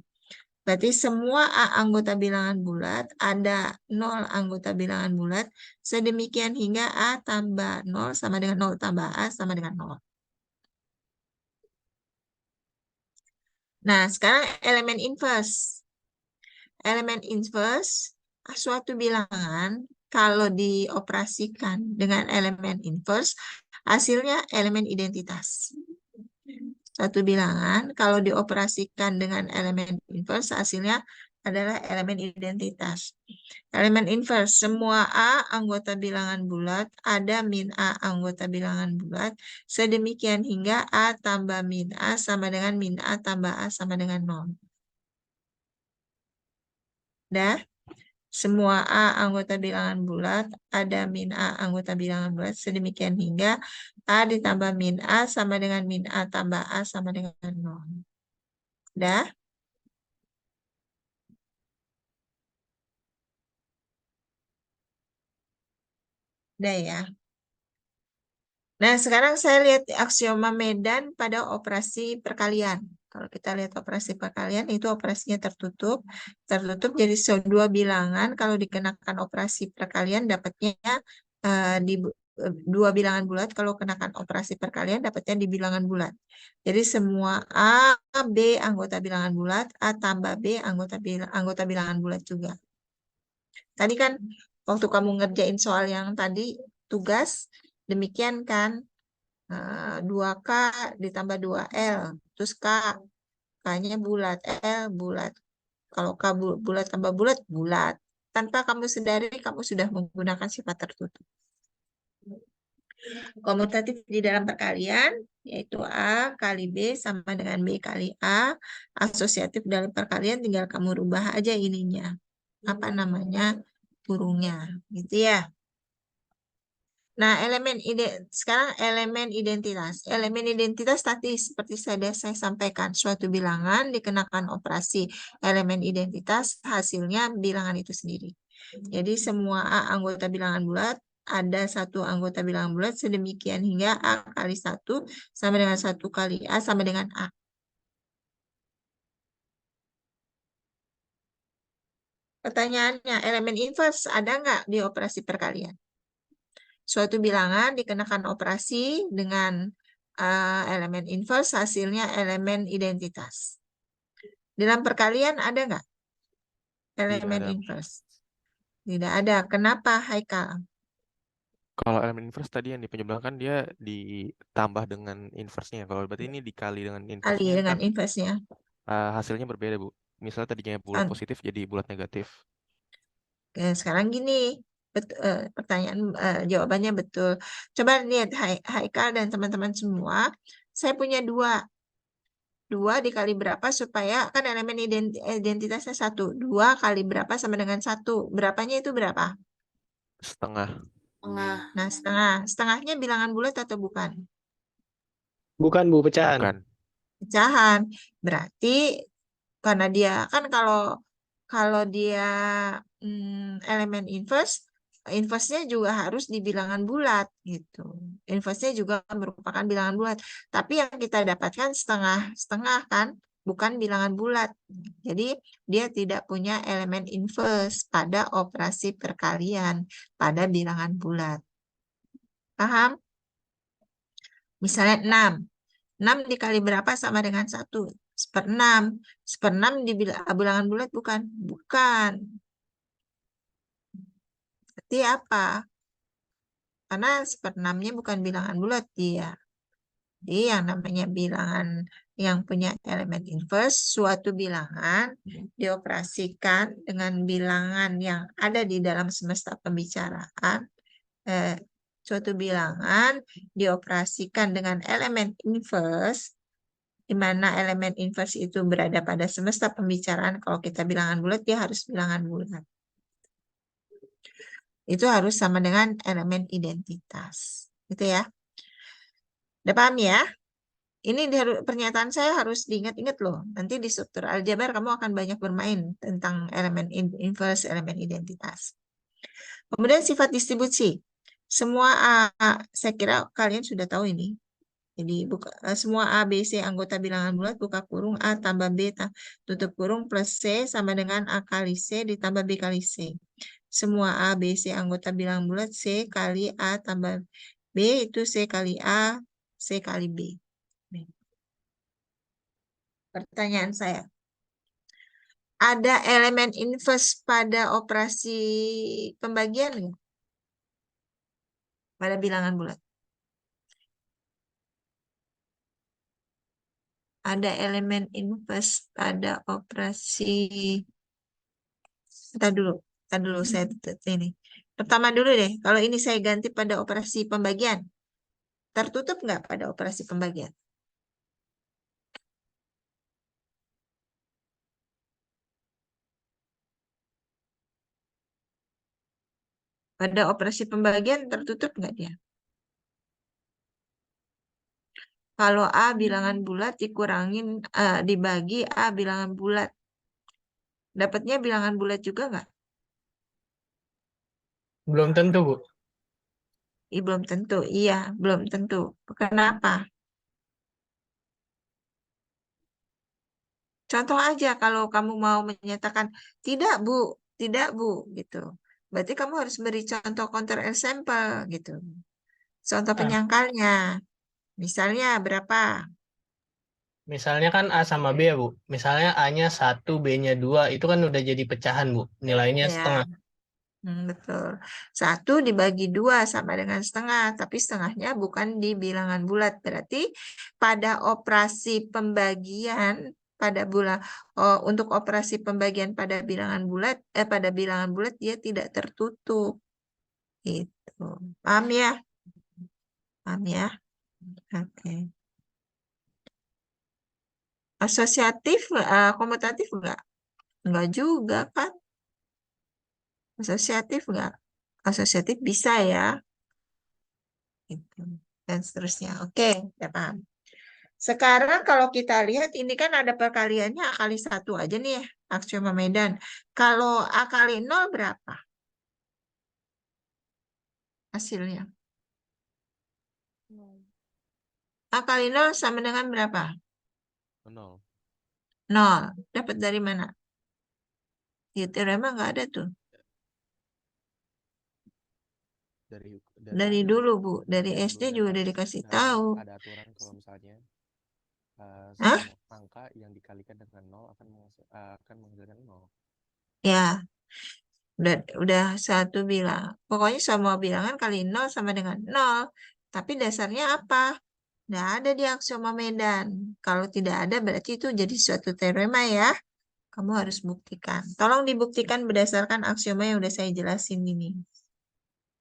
Berarti semua A anggota bilangan bulat, ada 0 anggota bilangan bulat, sedemikian hingga A tambah 0 sama dengan 0 tambah A sama dengan 0. Nah, sekarang elemen inverse. Elemen inverse suatu bilangan kalau dioperasikan dengan elemen inverse, hasilnya elemen identitas. Suatu bilangan kalau dioperasikan dengan elemen inverse, hasilnya adalah elemen identitas. Elemen inverse, semua A anggota bilangan bulat, ada min A anggota bilangan bulat, sedemikian hingga A tambah min A sama dengan min A tambah A sama dengan 0. Dah, semua A anggota bilangan bulat, ada min A anggota bilangan bulat, sedemikian hingga A ditambah min A sama dengan min A tambah A sama dengan 0. Dah? Dah ya. Nah, sekarang saya lihat aksioma Medan pada operasi perkalian. Kalau kita lihat operasi perkalian, itu operasinya tertutup. Tertutup jadi dua bilangan. Kalau dikenakan operasi perkalian, dapatnya di dua bilangan bulat. Kalau kenakan operasi perkalian, dapatnya di bilangan bulat. Jadi semua A, B anggota bilangan bulat, A tambah B anggota bilangan bulat juga. Tadi kan waktu kamu ngerjain soal yang tadi, tugas, demikian kan, 2K ditambah 2L, terus K-nya bulat, L bulat. Kalau K bulat tambah bulat, bulat. Tanpa kamu sadari, kamu sudah menggunakan sifat tertutup. Komutatif di dalam perkalian, yaitu A kali B sama dengan B kali A. Asosiatif dalam perkalian, tinggal kamu rubah aja ininya. Apa namanya? Kurungnya, gitu ya. Nah, sekarang elemen identitas. Elemen identitas tadi seperti saya sampaikan, suatu bilangan dikenakan operasi elemen identitas, hasilnya bilangan itu sendiri. Jadi semua A anggota bilangan bulat, ada satu anggota bilangan bulat, sedemikian hingga A kali 1 sama dengan 1 kali A sama dengan A. Pertanyaannya, elemen inverse ada nggak di operasi perkalian? Suatu bilangan dikenakan operasi dengan elemen inverse, hasilnya elemen identitas. Dalam perkalian ada nggak elemen ada. inverse? Tidak ada. Kenapa, Haikal? Kalau elemen inverse tadi yang dipenyebabkan dia ditambah dengan inverse-nya. Kalau berarti ini dikali dengan Kali inverse-nya dengan kan inverse-nya. hasilnya berbeda, Bu. Misalnya tadinya bulat Kan. positif jadi bulat negatif. Oke, sekarang gini, pertanyaan jawabannya betul. Coba lihat Haikal dan teman-teman semua. Saya punya dua dikali berapa supaya kan elemen identitasnya 1. 2 kali berapa sama dengan 1. Berapanya itu berapa? Setengah. Nah, setengah. Setengahnya bilangan bulat atau bukan? Bukan, Bu, pecahan. Bukan. Pecahan. Berarti karena dia kan kalau dia elemen inverse-nya juga harus di bilangan bulat gitu. Inverse-nya juga merupakan bilangan bulat. Tapi yang kita dapatkan setengah-setengah kan, bukan bilangan bulat. Jadi dia tidak punya elemen inverse pada operasi perkalian pada bilangan bulat. Paham? Misalnya 6. 6 dikali berapa sama dengan 1? 1/6. 1/6 di bilangan bulat bukan? Bukan. Berarti apa? Karena 1/6-nya bukan bilangan bulat dia. Jadi yang namanya bilangan yang punya elemen inverse, suatu bilangan dioperasikan dengan bilangan yang ada di dalam semesta pembicaraan. Suatu bilangan dioperasikan dengan elemen inverse, di mana elemen inverse itu berada pada semesta pembicaraan. Kalau kita bilangan bulat, dia harus bilangan bulat. Itu harus sama dengan elemen identitas. Gitu ya. Udah paham ya? Ini pernyataan saya harus diingat-ingat loh. Nanti di struktur aljabar kamu akan banyak bermain tentang elemen inverse, elemen identitas. Kemudian sifat distribusi. Semua A, saya kira kalian sudah tahu ini. Jadi semua A, B, C anggota bilangan bulat, buka kurung A tambah B tutup kurung plus C sama dengan A kali C ditambah B kali C. Semua A, B, C anggota bilangan bulat, C kali A tambah B itu C kali A, C kali B. Pertanyaan saya, Ada elemen inverse pada operasi pembagian nggak? Pada bilangan bulat. Ada elemen inverse pada operasi. Ntar dulu saya ini. Pertama dulu deh, kalau ini saya ganti pada operasi pembagian, tertutup nggak pada operasi pembagian? Pada operasi pembagian tertutup nggak dia? Kalau A bilangan bulat dikurangin dibagi A bilangan bulat, dapatnya bilangan bulat juga nggak? Belum tentu, Bu. Belum tentu. Iya, belum tentu. Kenapa? Contoh aja kalau kamu mau menyatakan tidak Bu, tidak Bu gitu. Berarti kamu harus beri contoh counter example gitu. Contoh Ah, penyangkalnya. Misalnya berapa? misalnya kan A sama B ya, Bu. Misalnya A-nya 1, B-nya 2, itu kan udah jadi pecahan, Bu. Nilainya Ya, setengah. betul. 1 dibagi 2 sama dengan setengah, tapi setengahnya bukan di bilangan bulat. Berarti pada operasi pembagian untuk operasi pembagian pada bilangan bulat dia tidak tertutup. Gitu. Paham ya? Paham ya? Oke. Asosiatif, komutatif enggak? Enggak juga kan? Asosiatif enggak? Asosiatif bisa ya. Gitu. Dan seterusnya. Oke, ya paham. Sekarang kalau kita lihat ini kan ada perkaliannya A kali 1 aja nih ya, aksioma Medan. Kalau A kali 0 berapa hasilnya? A kali 0 sama dengan berapa? 0. 0. Dapat dari mana? Di teorema nggak ada tuh. Dari dulu, Bu. Dari dari SD dulu juga ada udah dikasih ada tahu. ada aturan kalau misalnya Hah? semua angka yang dikalikan dengan 0 akan menghasilkan 0. Ya, udah satu bilang. Pokoknya semua bilangan kali 0 sama dengan 0. Tapi dasarnya apa? Nggak ada di aksioma Medan. Kalau tidak ada berarti itu jadi suatu teorema ya. Kamu harus buktikan. Tolong dibuktikan berdasarkan aksioma yang udah saya jelasin ini.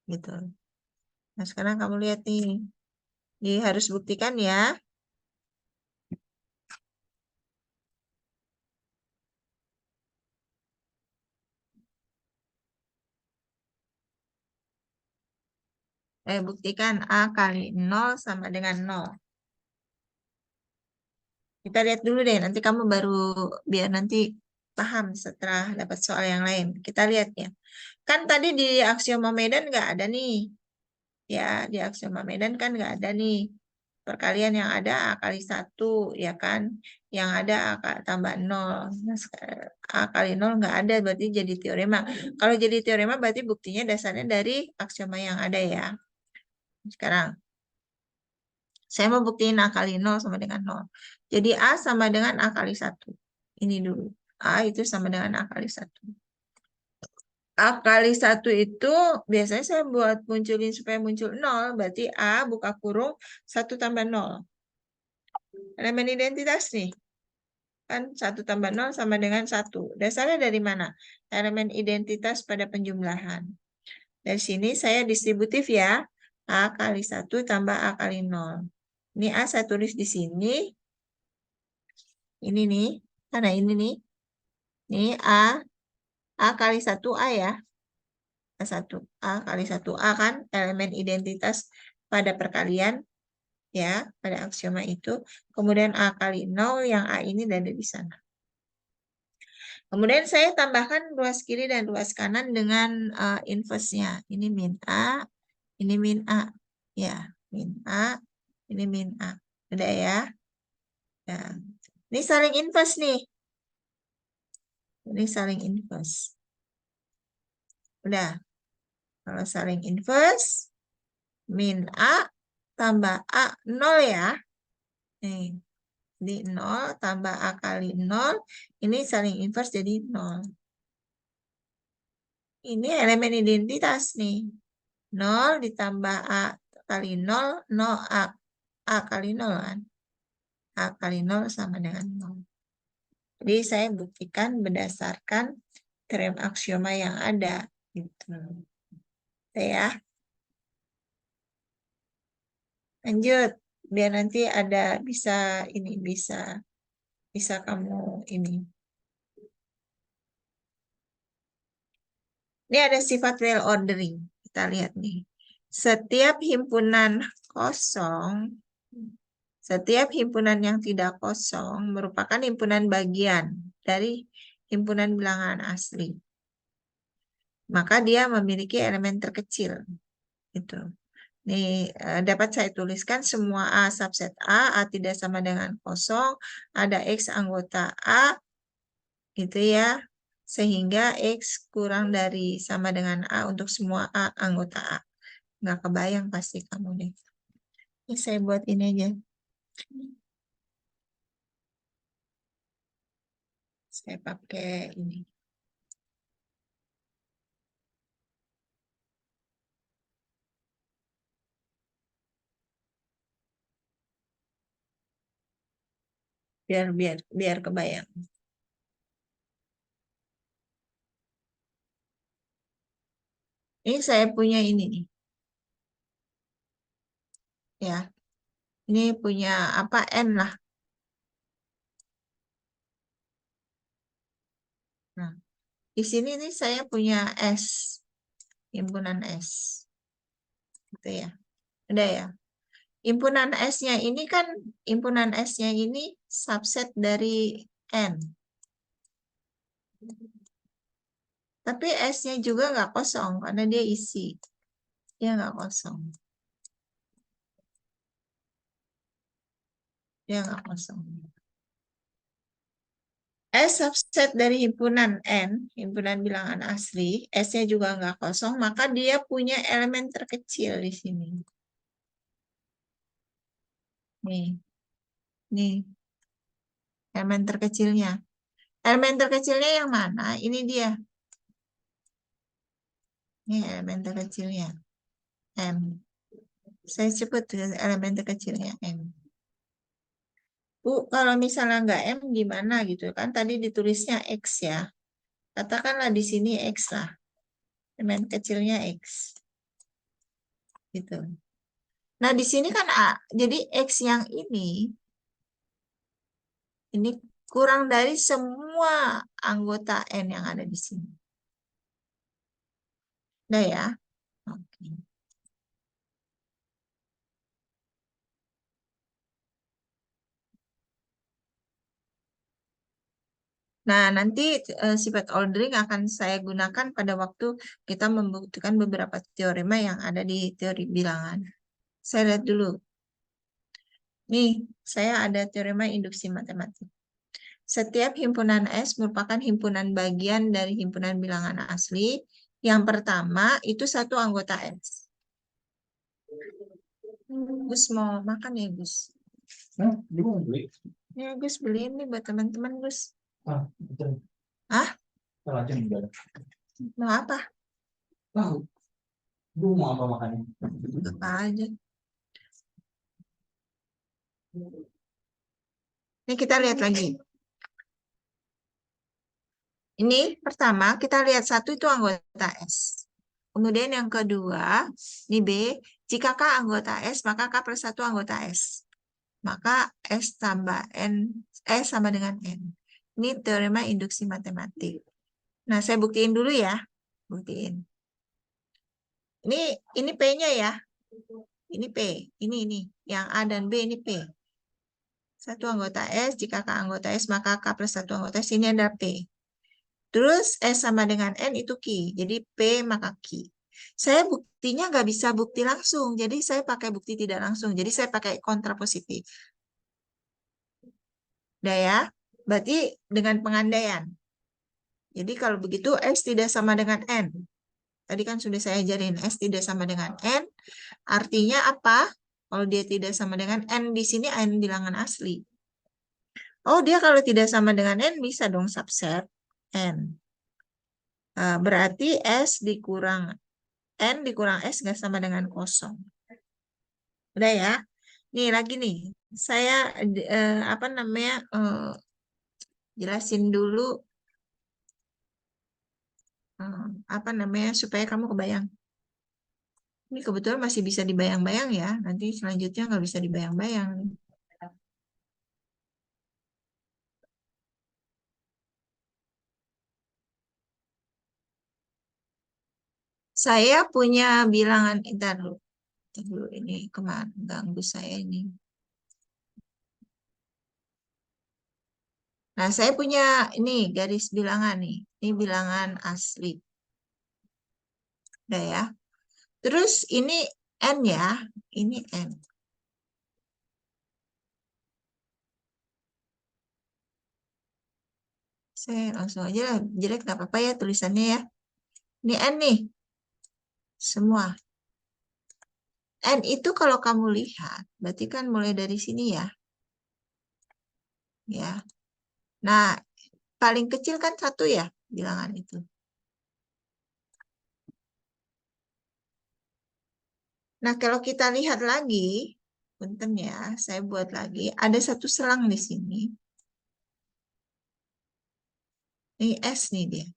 Gitu. Nah, sekarang kamu lihat nih. Jadi harus buktikan ya. Buktikan A kali 0 sama dengan 0. Kita lihat dulu deh, nanti kamu baru biar nanti paham setelah dapat soal yang lain. Kita lihat ya. Kan tadi di aksioma Medan nggak ada nih. Ya, di aksioma Medan kan nggak ada nih. Perkalian yang ada A kali 1, ya kan? Yang ada tambah 0. Nah, A kali 0 nggak ada, berarti jadi teorema. Kalau jadi teorema berarti buktinya dasarnya dari aksioma yang ada ya. Sekarang, saya mau buktiin A kali 0 sama dengan 0. Jadi A sama dengan A kali 1. Ini dulu. A itu sama dengan A kali 1. A kali 1 itu biasanya saya buat munculin supaya muncul 0. Berarti A buka kurung 1 tambah 0. Elemen identitas nih. Kan 1 tambah 0 sama dengan 1. Dasarnya dari mana? Elemen identitas pada penjumlahan. Dari sini saya distributif ya. A kali 1 tambah A kali 0. Ini A saya tulis di sini. Ini nih. Karena ini nih. Ini A kali 1 A ya. A1. A kali 1 A kan elemen identitas pada perkalian. Ya, pada aksioma itu. Kemudian A kali 0 yang A ini ada di sana. Kemudian saya tambahkan ruas kiri dan ruas kanan dengan inverse-nya. Ini min A, ini min A. Ya, min A, ini min A. Udah ya. Nah, ini saling inverse nih. Ini saling inverse. Udah. Kalau saling inverse, min A tambah A 0 ya. Nih. Jadi 0 tambah A kali 0. Ini saling inverse jadi 0. Ini elemen identitas nih. 0 ditambah A kali 0, 0 A kali 0 kan. A kali 0 sama dengan 0. Jadi saya buktikan berdasarkan teorem aksioma yang ada. Gitu. Ya. Lanjut. Biar nanti ada bisa kamu ini. Ini ada sifat well ordering. Kita lihat nih. Setiap himpunan yang tidak kosong merupakan himpunan bagian dari himpunan bilangan asli. Maka dia memiliki elemen terkecil. Gitu. Nih, dapat saya tuliskan semua A subset A tidak sama dengan kosong, ada X anggota A, gitu ya. Sehingga X kurang dari sama dengan A untuk semua A anggota A. Nggak kebayang pasti kamu deh. Ini saya buat ini aja. Saya pakai ini. Biar kebayang. Ini saya punya ini nih. Ya. Ini punya apa N lah. Nah, di sini nih saya punya S. Himpunan S. Gitu ya. Udah ya. Himpunan S-nya ini kan, himpunan S-nya ini subset dari N. Tapi S-nya juga nggak kosong, karena dia isi. Dia nggak kosong. Dia nggak kosong. S subset dari himpunan N, himpunan bilangan asli, S-nya juga nggak kosong, maka dia punya elemen terkecil di sini. Nih. Nih. Elemen terkecilnya. Elemen terkecilnya yang mana? Ini dia. Ini elemen terkecilnya. M. Saya sebut elemen terkecilnya M. Bu, kalau misalnya nggak M gimana gitu kan? Tadi ditulisnya X ya. Katakanlah di sini X lah. Elemen kecilnya X. Gitu. Nah, di sini kan A. Jadi X yang ini kurang dari semua anggota N yang ada di sini. Udah ya? Oke. Nah, nanti sifat ordering akan saya gunakan pada waktu kita membuktikan beberapa teorema yang ada di teori bilangan. Saya lihat dulu. Nih, saya ada teorema induksi matematik. Setiap himpunan S merupakan himpunan bagian dari himpunan bilangan asli. Yang pertama, itu satu anggota S. Gus mau makan ya, Gus? Beli. Ya, Gus beliin nih buat teman-teman, Gus. Betul. Hah? Salah aja nih, Dada. Mau apa? Tahu. Gue mau apa makannya? Apa aja. Ini kita lihat lagi. Ini pertama, kita lihat satu itu anggota S. Kemudian yang kedua, ini B. Jika K anggota S, maka K plus 1 anggota S. Maka S tambah N, S sama dengan N. Ini teorema induksi matematik. Nah, saya buktiin dulu ya. Buktiin. Ini P-nya ya. Ini P. Ini. Yang A dan B ini P. Satu anggota S, jika K anggota S, maka K plus 1 anggota S. Ini ada P. Terus S sama dengan N itu Q. Jadi P maka Q. Saya buktinya nggak bisa bukti langsung. Jadi saya pakai bukti tidak langsung. Jadi saya pakai kontrapositif. Udah ya. Berarti dengan pengandaian. Jadi kalau begitu S tidak sama dengan N. Tadi kan sudah saya ajarin S tidak sama dengan N. Artinya apa? Kalau dia tidak sama dengan N di sini N bilangan asli. Oh, dia kalau tidak sama dengan N bisa dong subset N. Berarti S dikurang N dikurang S nggak sama dengan kosong. Udah ya. Nih lagi nih. Saya apa namanya jelasin dulu apa namanya supaya kamu kebayang. Ini kebetulan masih bisa dibayang-bayang ya. Nanti selanjutnya nggak bisa dibayang-bayang. Saya punya bilangan, ntar dulu ini kemana ganggu saya ini. Nah, saya punya ini garis bilangan nih. Ini bilangan asli. Udah ya. Terus ini N ya. Ini N. Saya langsung aja lah. Jelek nggak apa-apa ya tulisannya ya. Ini N nih. Semua. N itu kalau kamu lihat, berarti kan mulai dari sini ya. Ya. Nah, paling kecil kan 1 ya bilangan itu. Nah, kalau kita lihat lagi, punten ya, saya buat lagi. Ada satu selang di sini. Ini S nih dia.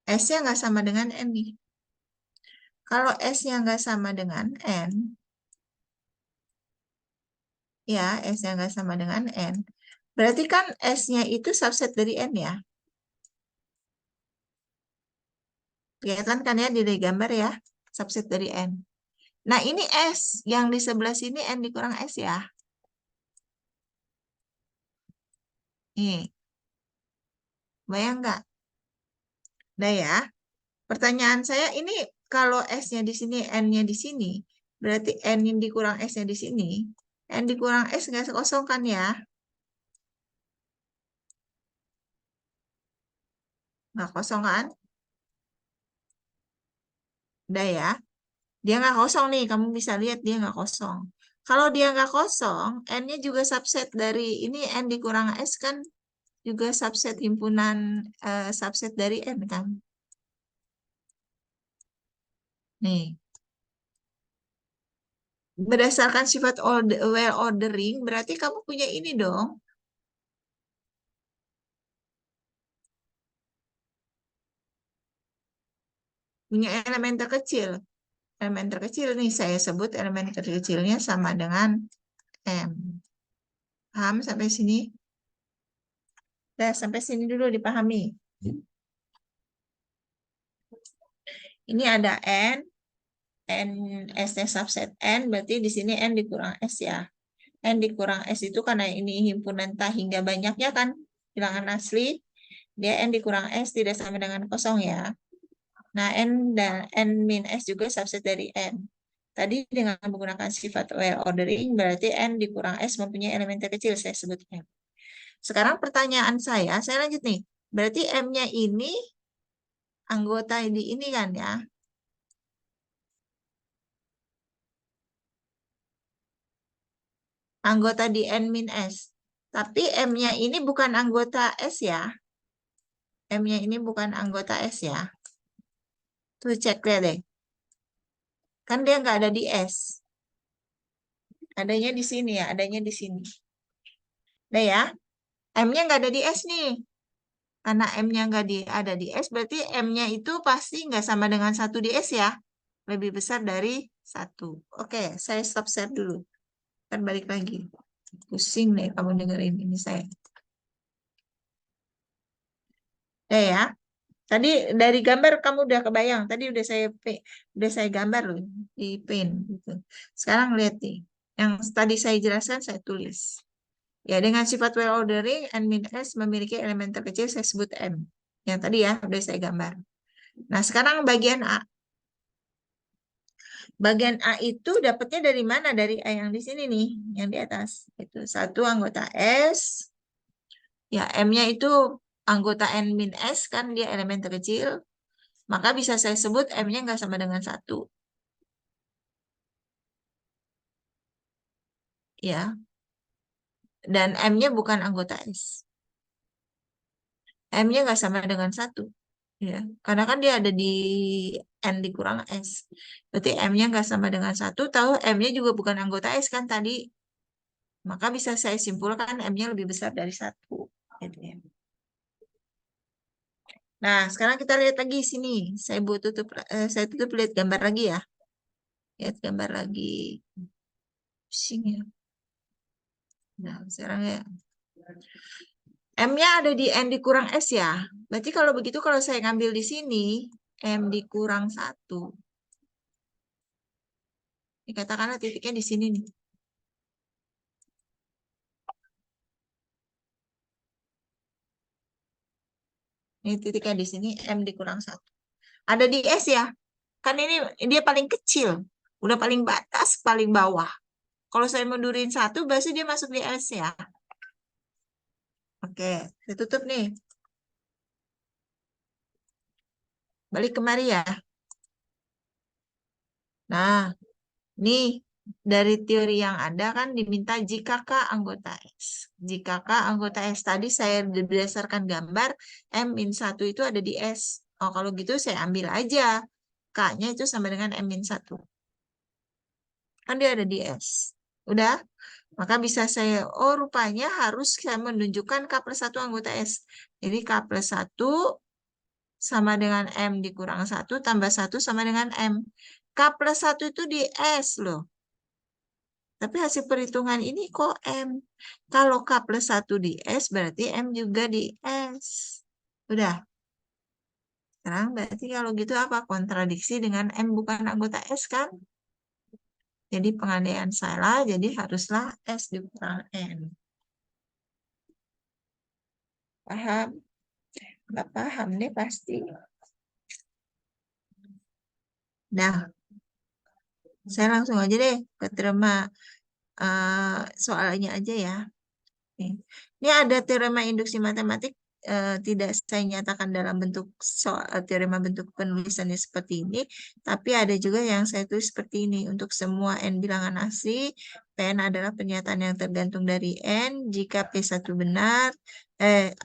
S-nya nggak sama dengan N nih. Kalau S-nya nggak sama dengan N, ya, S-nya nggak sama dengan N, berarti kan S-nya itu subset dari N ya. Kelihatan kan ya di gambar ya, subset dari N. Nah, ini S, yang di sebelah sini N dikurang S ya. Nih, bayang nggak? Nah ya, pertanyaan saya ini kalau S-nya di sini, N-nya di sini, berarti N yang dikurang S-nya di sini, N dikurang S nggak kosong kan ya? Nggak kosong kan? Udah ya. Dia nggak kosong nih, kamu bisa lihat dia nggak kosong. Kalau dia nggak kosong, N-nya juga subset dari ini N dikurang S kan juga subset himpunan subset dari N kan. Nih, berdasarkan sifat well ordering, berarti kamu punya ini dong. Punya elemen terkecil. Elemen terkecil nih saya sebut elemen terkecilnya sama dengan M. Paham sampai sini? Nah, sampai sini dulu dipahami. Ini ada N, N S-nya subset N, berarti di sini N dikurang S ya. N dikurang S itu karena ini himpunan tak hingga banyaknya kan, bilangan asli, dia N dikurang S tidak sama dengan kosong ya. Nah, N dan N min S juga subset dari N. Tadi dengan menggunakan sifat well ordering, berarti N dikurang S mempunyai elemen terkecil, saya sebut M. Sekarang pertanyaan saya lanjut nih. Berarti M-nya ini anggota di ini kan ya. Anggota di N min S. Tapi M-nya ini bukan anggota S ya. M-nya ini bukan anggota S ya. Tuh cek lihat deh. Kan dia nggak ada di S. Adanya di sini ya, adanya di sini. Nah ya, M-nya nggak ada di S nih. Karena M-nya nggak ada di S, berarti M-nya itu pasti nggak sama dengan 1 di S ya. Lebih besar dari 1. Oke, saya stop share dulu. Ntar balik lagi. Pusing deh kamu dengerin ini saya. Ya. Tadi dari gambar kamu udah kebayang. Tadi udah saya gambar loh di pen gitu. Sekarang lihat nih. Yang tadi saya jelaskan saya tulis. Ya, dengan sifat well ordering, N min S memiliki elemen terkecil saya sebut M. Yang tadi ya, udah saya gambar. Nah, sekarang bagian A. Bagian A itu dapatnya dari mana? Dari A yang di sini nih, yang di atas. Itu satu anggota S. Ya, M-nya itu anggota N min S kan dia elemen terkecil. Maka bisa saya sebut M-nya nggak sama dengan 1. ya. Dan M-nya bukan anggota S. M-nya nggak sama dengan 1. Ya, karena kan dia ada di N dikurang S. Berarti M-nya nggak sama dengan 1, tahu M-nya juga bukan anggota S kan tadi. Maka bisa saya simpulkan M-nya lebih besar dari 1. Gitu ya. Nah, sekarang kita lihat lagi sini. Saya tutup lihat gambar lagi ya. Lihat gambar lagi. Pusing ya. Nah, sekarang ya. M-nya ada di N dikurang S ya. Berarti kalau begitu kalau saya ngambil di sini, M dikurang 1. Dikatakanlah titiknya di sini nih. Ini titiknya di sini, M dikurang 1. Ada di S ya. Kan ini dia paling kecil. Udah paling batas, paling bawah. Kalau saya mundurin 1, berarti dia masuk di S ya. Oke, saya tutup nih. Balik kemari ya. Nah, nih dari teori yang ada kan diminta jika K anggota S. Jika K anggota S tadi saya berdasarkan gambar M-1 itu ada di S. Oh, kalau gitu saya ambil aja. K-nya itu sama dengan M-1. Kan dia ada di S. Udah? Maka bisa saya, oh rupanya harus saya menunjukkan K plus 1 anggota S. Jadi K plus 1 sama dengan M dikurang 1 tambah 1 sama dengan M. K plus 1 itu di S loh. Tapi hasil perhitungan ini kok M. Kalau K plus 1 di S, berarti M juga di S. Udah. Sekarang berarti kalau gitu apa? Kontradiksi dengan M bukan anggota S kan? Jadi pengandaian salah, jadi haruslah S dikurang N. Paham? Nggak paham deh pasti. Nah, saya langsung aja deh ke teorema soalnya aja ya. Ini ada teorema induksi matematik tidak saya nyatakan dalam bentuk teorema bentuk penulisannya seperti ini, tapi ada juga yang saya tulis seperti ini. Untuk semua N bilangan asli, Pn adalah pernyataan yang tergantung dari N. Jika P1 benar,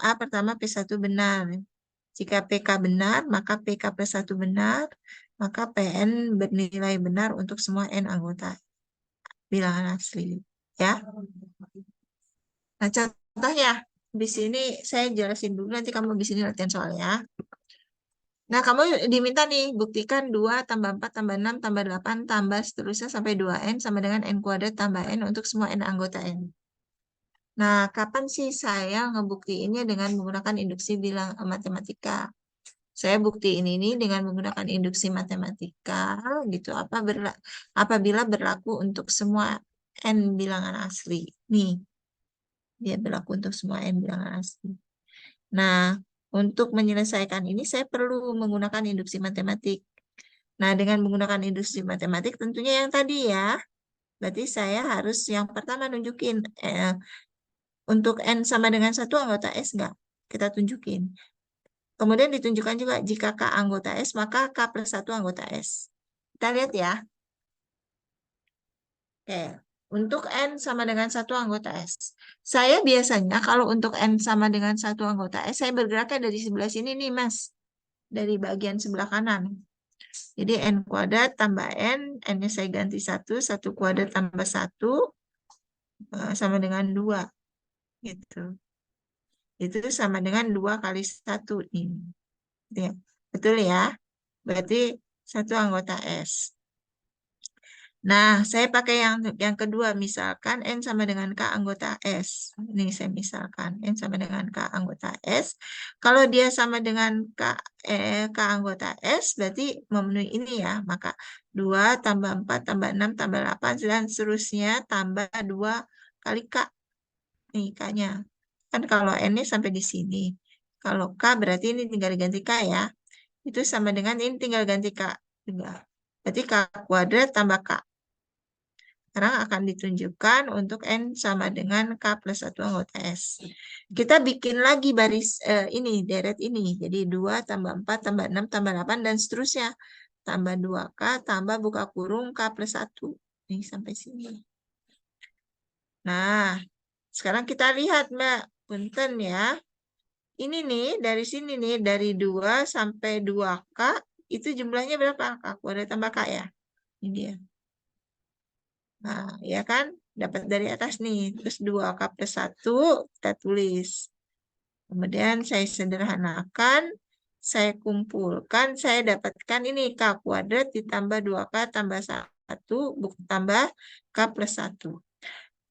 A pertama P1 benar. Jika PK benar, maka PK plus 1 benar, maka PN bernilai benar untuk semua N anggota bilangan asli. Ya. Nah, contohnya di sini saya jelasin dulu, nanti kamu di sini latihan soalnya. Nah, kamu diminta nih buktikan 2 tambah 4 tambah 6 tambah 8 tambah seterusnya sampai 2N sama dengan N kuadrat tambah N untuk semua N anggota N. Nah, kapan sih saya ngebuktiinnya dengan menggunakan induksi bilang matematika? Saya buktiin ini dengan menggunakan induksi matematika gitu. Apabila berlaku untuk semua N bilangan asli. Nih, dia berlaku untuk semua N bilangan asli. Nah, untuk menyelesaikan ini saya perlu menggunakan induksi matematik. Nah, dengan menggunakan induksi matematik tentunya yang tadi ya. Berarti saya harus yang pertama nunjukin untuk N sama dengan 1 anggota S enggak? Kita tunjukin. Kemudian ditunjukkan juga jika K anggota S, maka K plus 1 anggota S. Kita lihat ya. Oke. Untuk N sama dengan 1 anggota S. Saya biasanya kalau untuk N sama dengan 1 anggota S, saya bergeraknya dari sebelah sini nih, Mas. Dari bagian sebelah kanan. Jadi N kuadrat tambah N, N-nya saya ganti 1, 1 kuadrat tambah 1, sama dengan 2. Gitu. Itu sama dengan 2 kali 1 ini. Ya. Betul ya? Berarti 1 anggota S. Nah, saya pakai yang kedua, misalkan N sama dengan K anggota S. Ini saya misalkan, N sama dengan K anggota S. Kalau dia sama dengan K anggota S, berarti memenuhi ini ya. Maka 2 tambah 4 tambah 6 tambah 8, dan seterusnya tambah 2 kali K. Nih K-nya. Kan kalau N-nya sampai di sini. Kalau K berarti ini tinggal diganti K ya. Itu sama dengan ini tinggal ganti K juga. Berarti K kuadrat tambah K. Sekarang akan ditunjukkan untuk N sama dengan K plus 1 anggota S. Kita bikin lagi baris ini, deret ini. Jadi 2 tambah 4 tambah 6 tambah 8 dan seterusnya. Tambah 2K tambah buka kurung K plus 1. Ini sampai sini. Nah, sekarang kita lihat, Mbak. Punten ya. Ini nih, dari sini nih, dari 2 sampai 2K, itu jumlahnya berapa? K kuadrat tambah K ya. Ini dia. Nah, ya kan? Dapat dari atas nih. Terus 2K plus 1, kita tulis. Kemudian saya sederhanakan, saya kumpulkan, saya dapatkan ini K kuadrat ditambah 2K tambah 1, tambah K plus 1.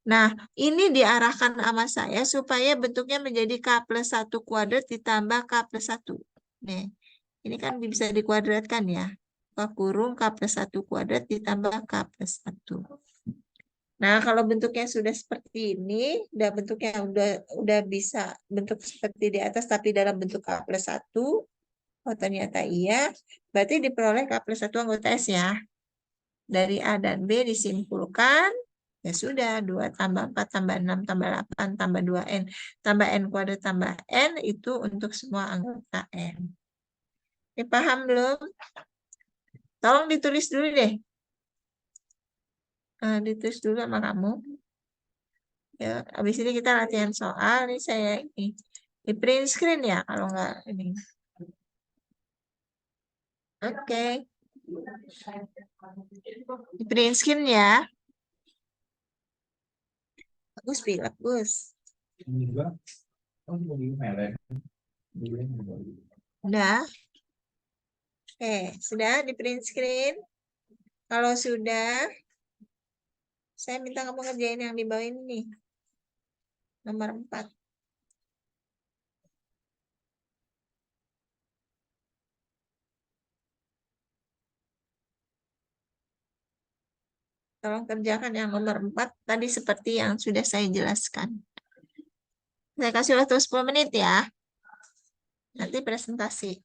Nah, ini diarahkan sama saya supaya bentuknya menjadi K plus 1 kuadrat ditambah K plus 1. Nih, ini kan bisa dikuadratkan ya. K kurung K plus 1 kuadrat ditambah K plus 1. Nah, kalau bentuknya sudah seperti ini, udah bentuknya udah bisa bentuk seperti di atas tapi dalam bentuk K plus 1, oh ternyata iya, berarti diperoleh K plus 1 anggota S ya. Dari A dan B disimpulkan, ya sudah, 2 tambah 4 tambah 6 tambah 8 tambah 2N tambah N kuadrat tambah N itu untuk semua anggota N. Ini paham belum? Tolong ditulis dulu deh. Ditulis dulu sama kamu. Ya, habis ini kita latihan soal. Ini saya ini di print screen ya, kalau nggak ini. Oke. Di print screen ya. Bagus, bagus. Ini juga. Oh, ini merek. Udah. Oke, sudah di print screen. Kalau sudah, saya minta kamu ngerjain yang di bawah ini nih. Nomor 4. Tolong kerjakan yang nomor 4 tadi seperti yang sudah saya jelaskan. Saya kasih waktu 10 menit ya. Nanti presentasi.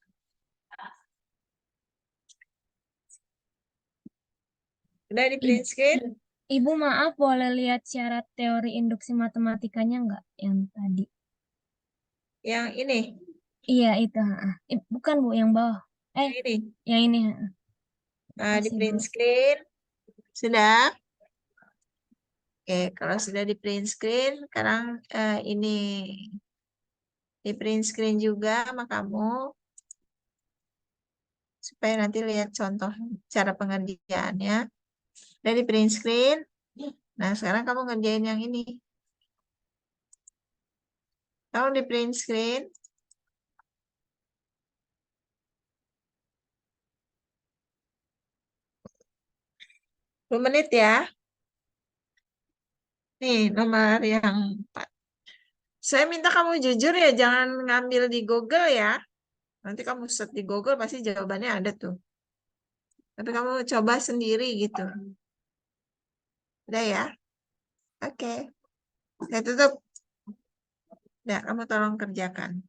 Udah di print screen? Ibu maaf, boleh lihat syarat teori induksi matematikanya nggak yang tadi? Yang ini? Iya, itu. Bukan, Bu, yang bawah. Yang ini? Yang ini. Nah, di Makasih, print Bu. screen. Sudah? Oke, kalau sudah di print screen, sekarang ini di print screen juga sama kamu. Supaya nanti lihat contoh cara pengerjaannya. Dari print screen. Nah, sekarang kamu ngerjain yang ini. Kalau di print screen, 10 menit ya. Nih, nomor yang 4. Saya minta kamu jujur ya, jangan ngambil di Google ya. Nanti kamu search di Google, pasti jawabannya ada tuh. Tapi kamu coba sendiri gitu. Udah ya? Oke. Saya tutup. Udah, kamu tolong kerjakan.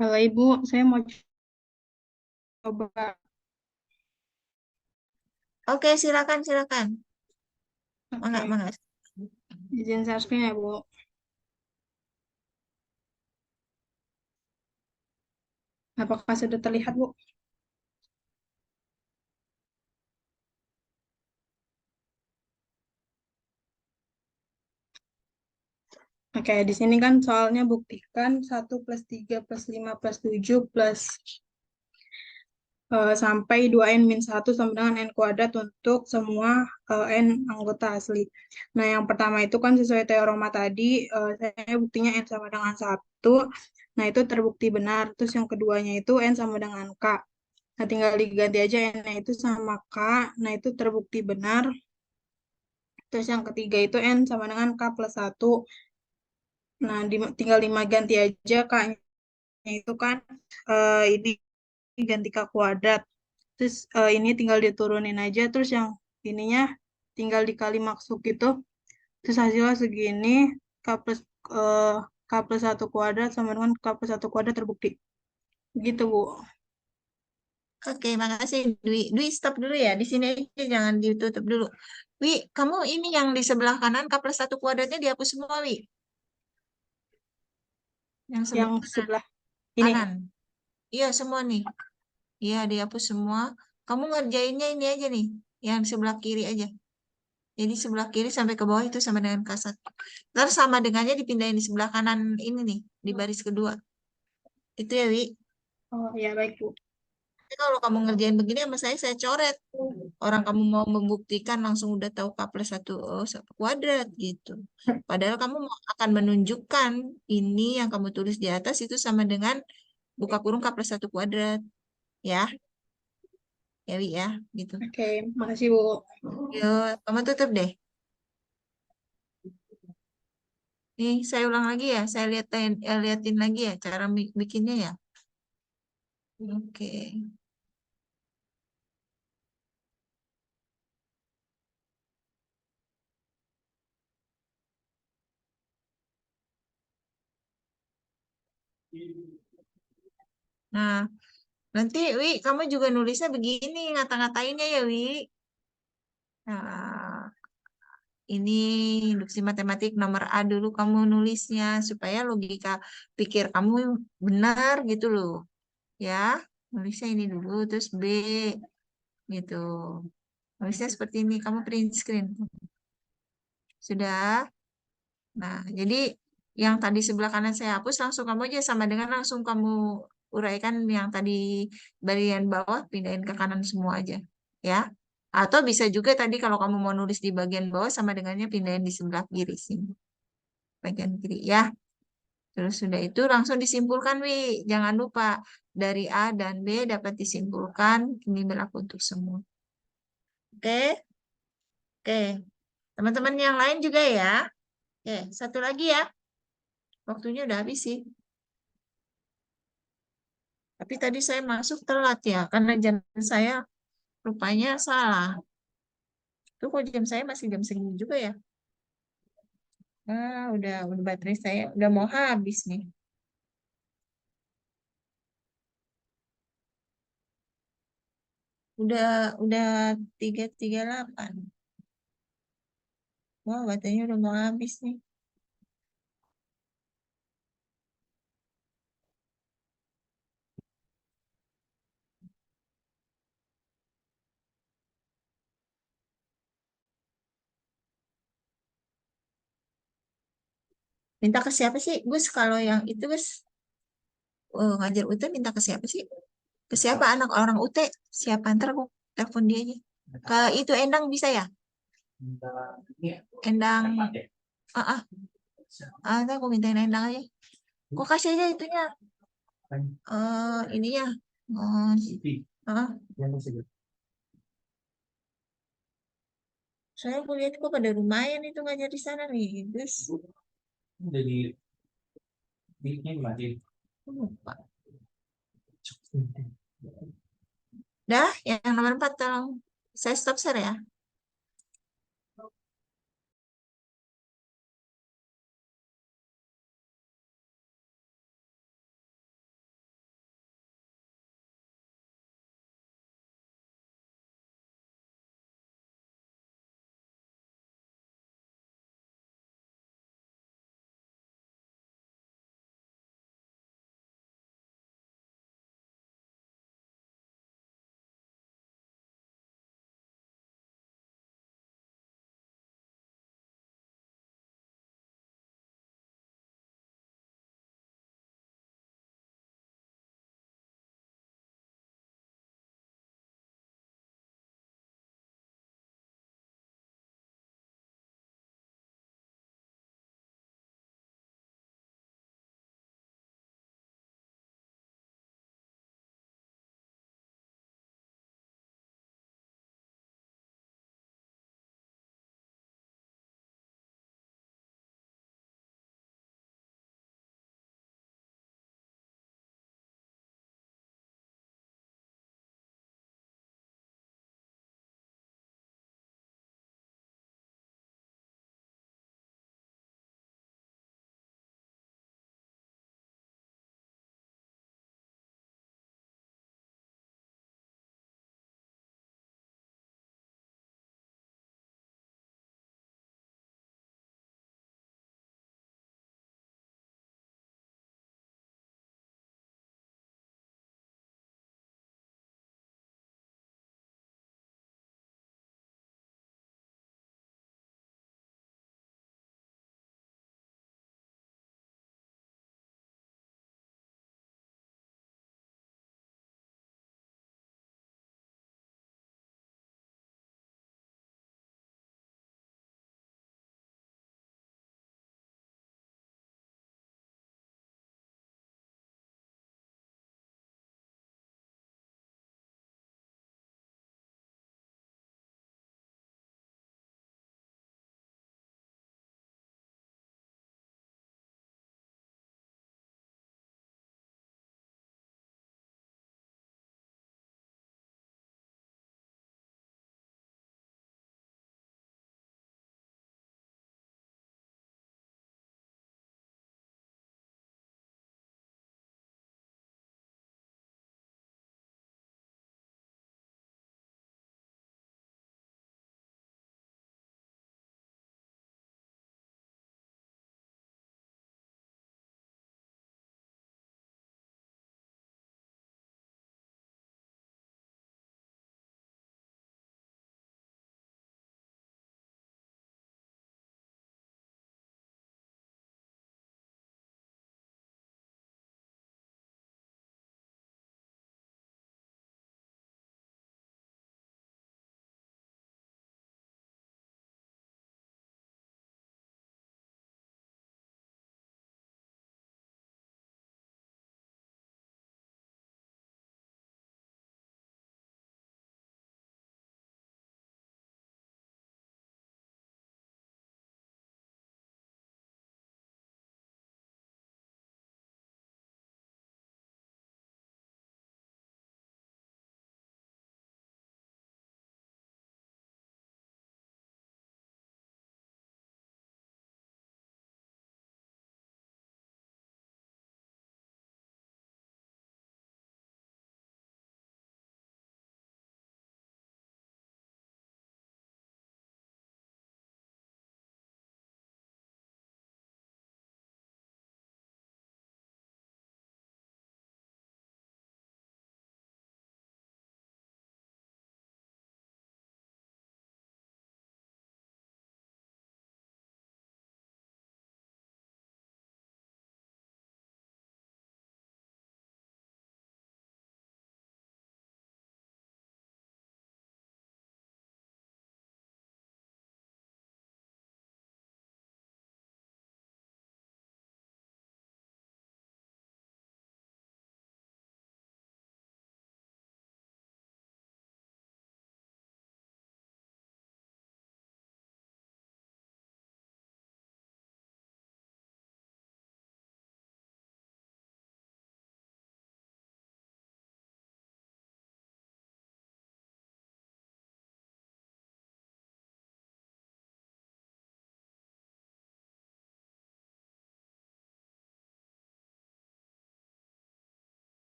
Kalau Ibu, saya mau coba. Oke, silakan, silakan. Mangga, Oke, mangga. izin share screen ya, Bu. Apakah sudah terlihat, Bu? Oke, di sini kan soalnya buktikan 1 plus 3 plus 5 plus 7 plus sampai 2n min 1 sama dengan n kuadrat untuk semua n anggota asli. Nah, yang pertama itu kan sesuai teorema tadi, saya buktinya n sama dengan 1. Nah, itu terbukti benar. Terus yang keduanya itu n sama dengan k. Nah, tinggal diganti aja n-nya itu sama k. Nah, itu terbukti benar. Terus yang ketiga itu n sama dengan k plus 1. Nah, tinggal diganti aja k-nya itu kan ini ganti k kuadrat. Terus ini tinggal diturunin aja. Terus yang ininya tinggal dikali maksud gitu. Terus hasilnya segini. K plus, eh, k plus 1 kuadrat sama dengan k plus 1 kuadrat terbukti. Gitu, Bu. Oke, makasih Dwi. Dwi, stop dulu ya. Di sini aja, jangan ditutup dulu. Wi, kamu ini yang di sebelah kanan, K plus 1 kuadratnya dihapus semua, Wi. Yang Yang sebelah sebelah ini. kanan. Iya, semua nih. Iya, dihapus semua. Kamu ngerjainnya ini aja nih. Yang sebelah kiri aja. Jadi sebelah kiri sampai ke bawah itu sama dengan K1. Terus sama dengannya dipindahin di sebelah kanan ini nih. Di baris kedua. Itu ya, Wi. Oh, ya baik, Bu. Tapi kalau kamu ngerjain begini sama saya coret. Orang kamu mau membuktikan langsung udah tahu K plus 1 kuadrat gitu. Padahal kamu akan menunjukkan ini yang kamu tulis di atas itu sama dengan buka kurung K plus 1 kuadrat. Ya, ya Wi ya, gitu. Oke, makasih, Bu. Yuk, kamu tutup deh. Nih, saya ulang lagi ya. Saya liatin lagi ya cara bikinnya ya. Oke. Nah, nanti Wi, kamu juga nulisnya begini, ngata-ngatainnya ya Wi. Nah, ini induksi matematik nomor A dulu kamu nulisnya supaya logika pikir kamu benar gitu loh. Ya, nulisnya ini dulu terus B gitu. Nulisnya seperti ini, kamu print screen. Sudah? Nah, jadi yang tadi sebelah kanan saya hapus langsung kamu aja sama dengan langsung kamu uraikan yang tadi bagian bawah pindahin ke kanan semua aja. Ya. Atau bisa juga tadi kalau kamu mau nulis di bagian bawah sama dengannya pindahin di sebelah kiri sini. Bagian kiri ya. Terus sudah itu langsung disimpulkan, Wi. Jangan lupa dari A dan B dapat disimpulkan. Ini berlaku untuk semua. Oke? Oke. Teman-teman yang lain juga ya. Oke, satu lagi ya. Waktunya udah habis sih. Tapi tadi saya masuk telat ya, karena jam saya rupanya salah. Tuh kok jam saya masih jam segini juga ya? Ah, udah baterai saya udah mau habis nih. Udah 3:38. Wah, baterainya udah mau habis nih. Minta ke siapa sih, Gus? Kalau yang itu, Gus, ngajar UT minta ke siapa sih? Ke siapa anak orang UT? Siapa ntar aku telepon dia aja. Ke itu Endang bisa ya? Endang. Ah, ah, ntar aku mintain Endang aja. Kok kasih aja itunya? Ininya. Ah, saya kuliah kok pada lumayan itu ngajar di sana nih, Gus. Jadi ini mati. Lupa. Dah, yang nomor 4 tolong. Saya stop share ya.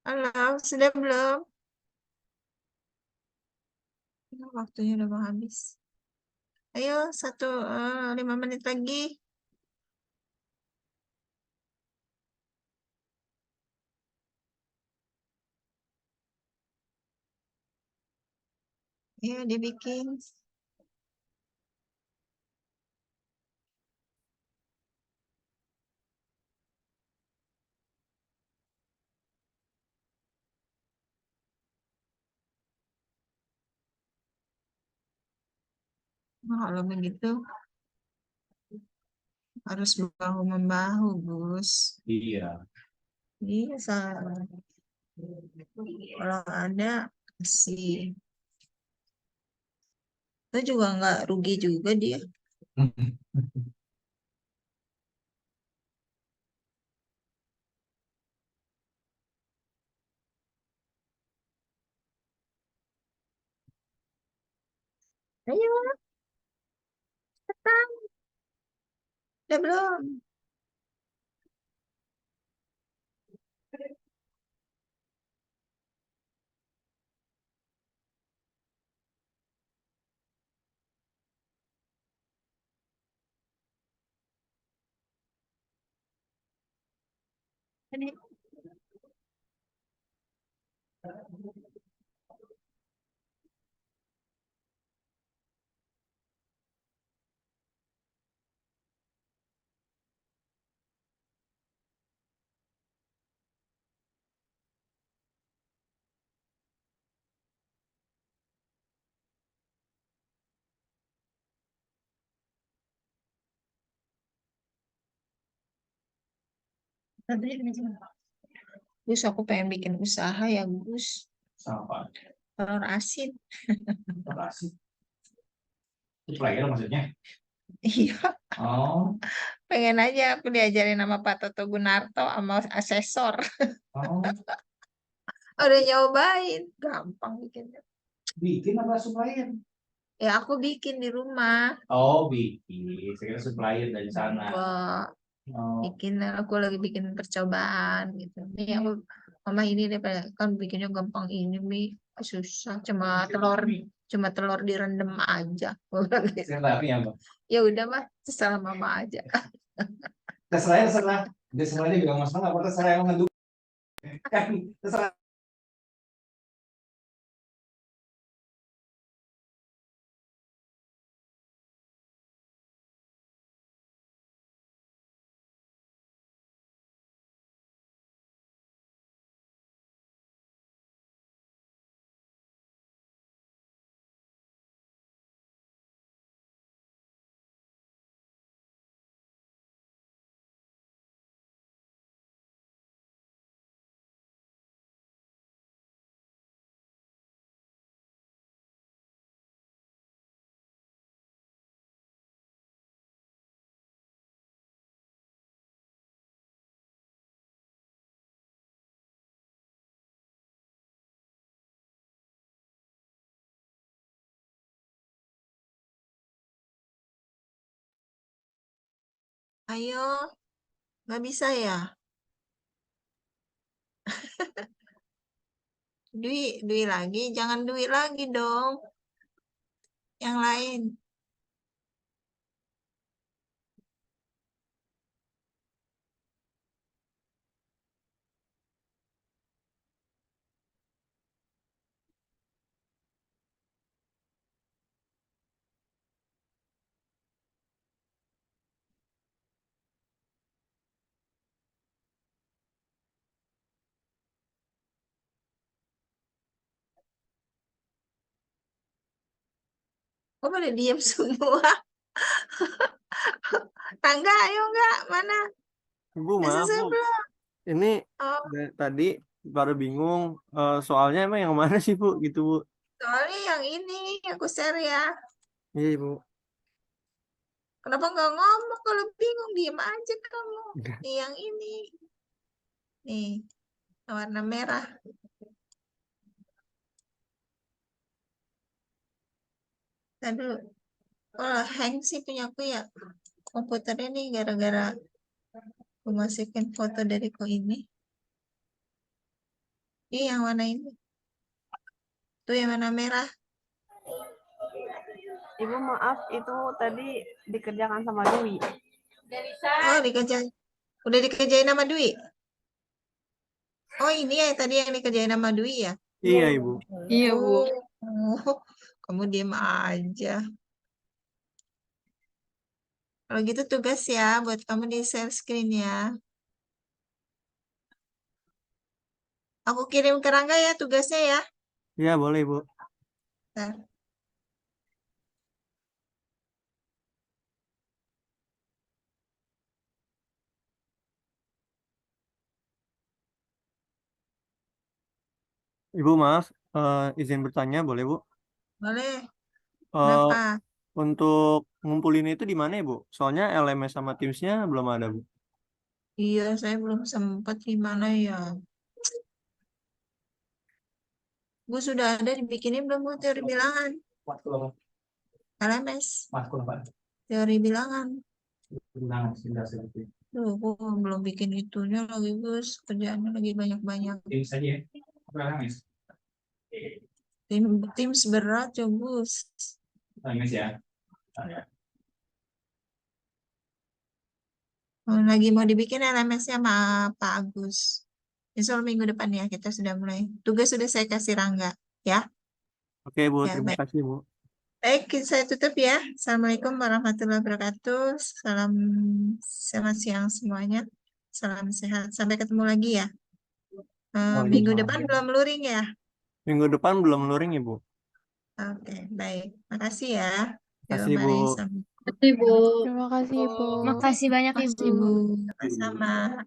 Halo, sudah belum? Waktunya udah mau habis. Ayo, 5 menit lagi. Ayo dibikin. Nah, kalau begitu harus bahu membahu, Gus. Iya. Iya, kalau ada sih, itu juga nggak rugi juga dia. Ayo, cepetan. Udah belum? Ini. Gus, aku pengen bikin usaha ya, Gus. Sama Telur asin. operasi. Supplier maksudnya. Iya, Oh, pengen aja aku diajarin sama Pak Toto Gunarto sama asesor. oh. Udah nyobain, gampang bikinnya. Bikin apa supplier? Ya aku bikin di rumah. Oh, bikin. Saya kira supplier dari sana. Wah, Oh, aku lagi bikin percobaan gitu. Nih aku, mama ini deh kan bikinnya gampang ini Mi, susah cuma telur direndam aja. Aku bilang gitu. saya tapi apa? Ya udah mah, terserah mama aja. Terserah. Terserah dia bilang masalah apa terserah yang mendukung. Kan terserah. Ayo, nggak bisa ya? Dwi lagi, jangan Dwi lagi dong. Yang lain. Kok pada diam semua? Tangga, ayo nggak? Mana? Bu, Udah maaf selesai Bu, belum? ini Oh, tadi baru bingung soalnya emang yang mana sih Bu gitu Bu? soalnya yang ini aku share ya. Iya Bu. Kenapa nggak ngomong kalau bingung? Diem aja kamu. Nih yang ini. Nih, warna merah. Tadi oh, hang sih punya aku ya. Komputernya nih gara-gara aku masukin foto dari ko ini. yang warna ini. Tuh yang warna merah. Ibu maaf, itu tadi dikerjakan sama Dwi. Oh, dikerjain. Udah dikerjain sama Dwi. Oh, ini ya tadi yang dikerjain sama Dwi ya? Iya, Ibu. Iya, Bu. Oh, kamu diem aja. Kalau gitu tugas ya buat kamu di share screen ya. Aku kirim ke Rangga ya tugasnya ya. Iya, boleh, Ibu. Bentar. Ibu, maaf, izin bertanya, boleh, Bu? Boleh. Eh, Kenapa? untuk ngumpulin itu di mana, Ibu? Soalnya LMS sama Teams-nya belum ada, Bu. Iya, saya belum sempat gimana ya. Bu sudah ada dibikinin belum Bu teori bilangan? Matkul LMS, matkul apa? teori bilangan. Undangan sudah seperti Duh, aku belum bikin itunya lagi Gus. Kerjaannya lagi banyak-banyak. tim saja ya. Apa LMS? Tim berat ya Gus. LMS ya. Lagi mau dibikin LMS-nya sama Pak Agus. Insya Allah minggu depan ya kita sudah mulai. Tugas sudah saya kasih Rangga ya. Oke, Bu. Ya, Terima baik. kasih, Bu. Baik, saya tutup ya. Assalamualaikum warahmatullahi wabarakatuh. Salam selamat siang semuanya. Salam sehat. Sampai ketemu lagi ya. Minggu depan belum luring ya. Minggu depan belum luring, Ibu. Oke, baik. Makasih ya. Kasih, Bu. Terima kasih, Bu. Terima kasih, Bu. Makasih banyak Makasih, Ibu. Bu. Sama-sama.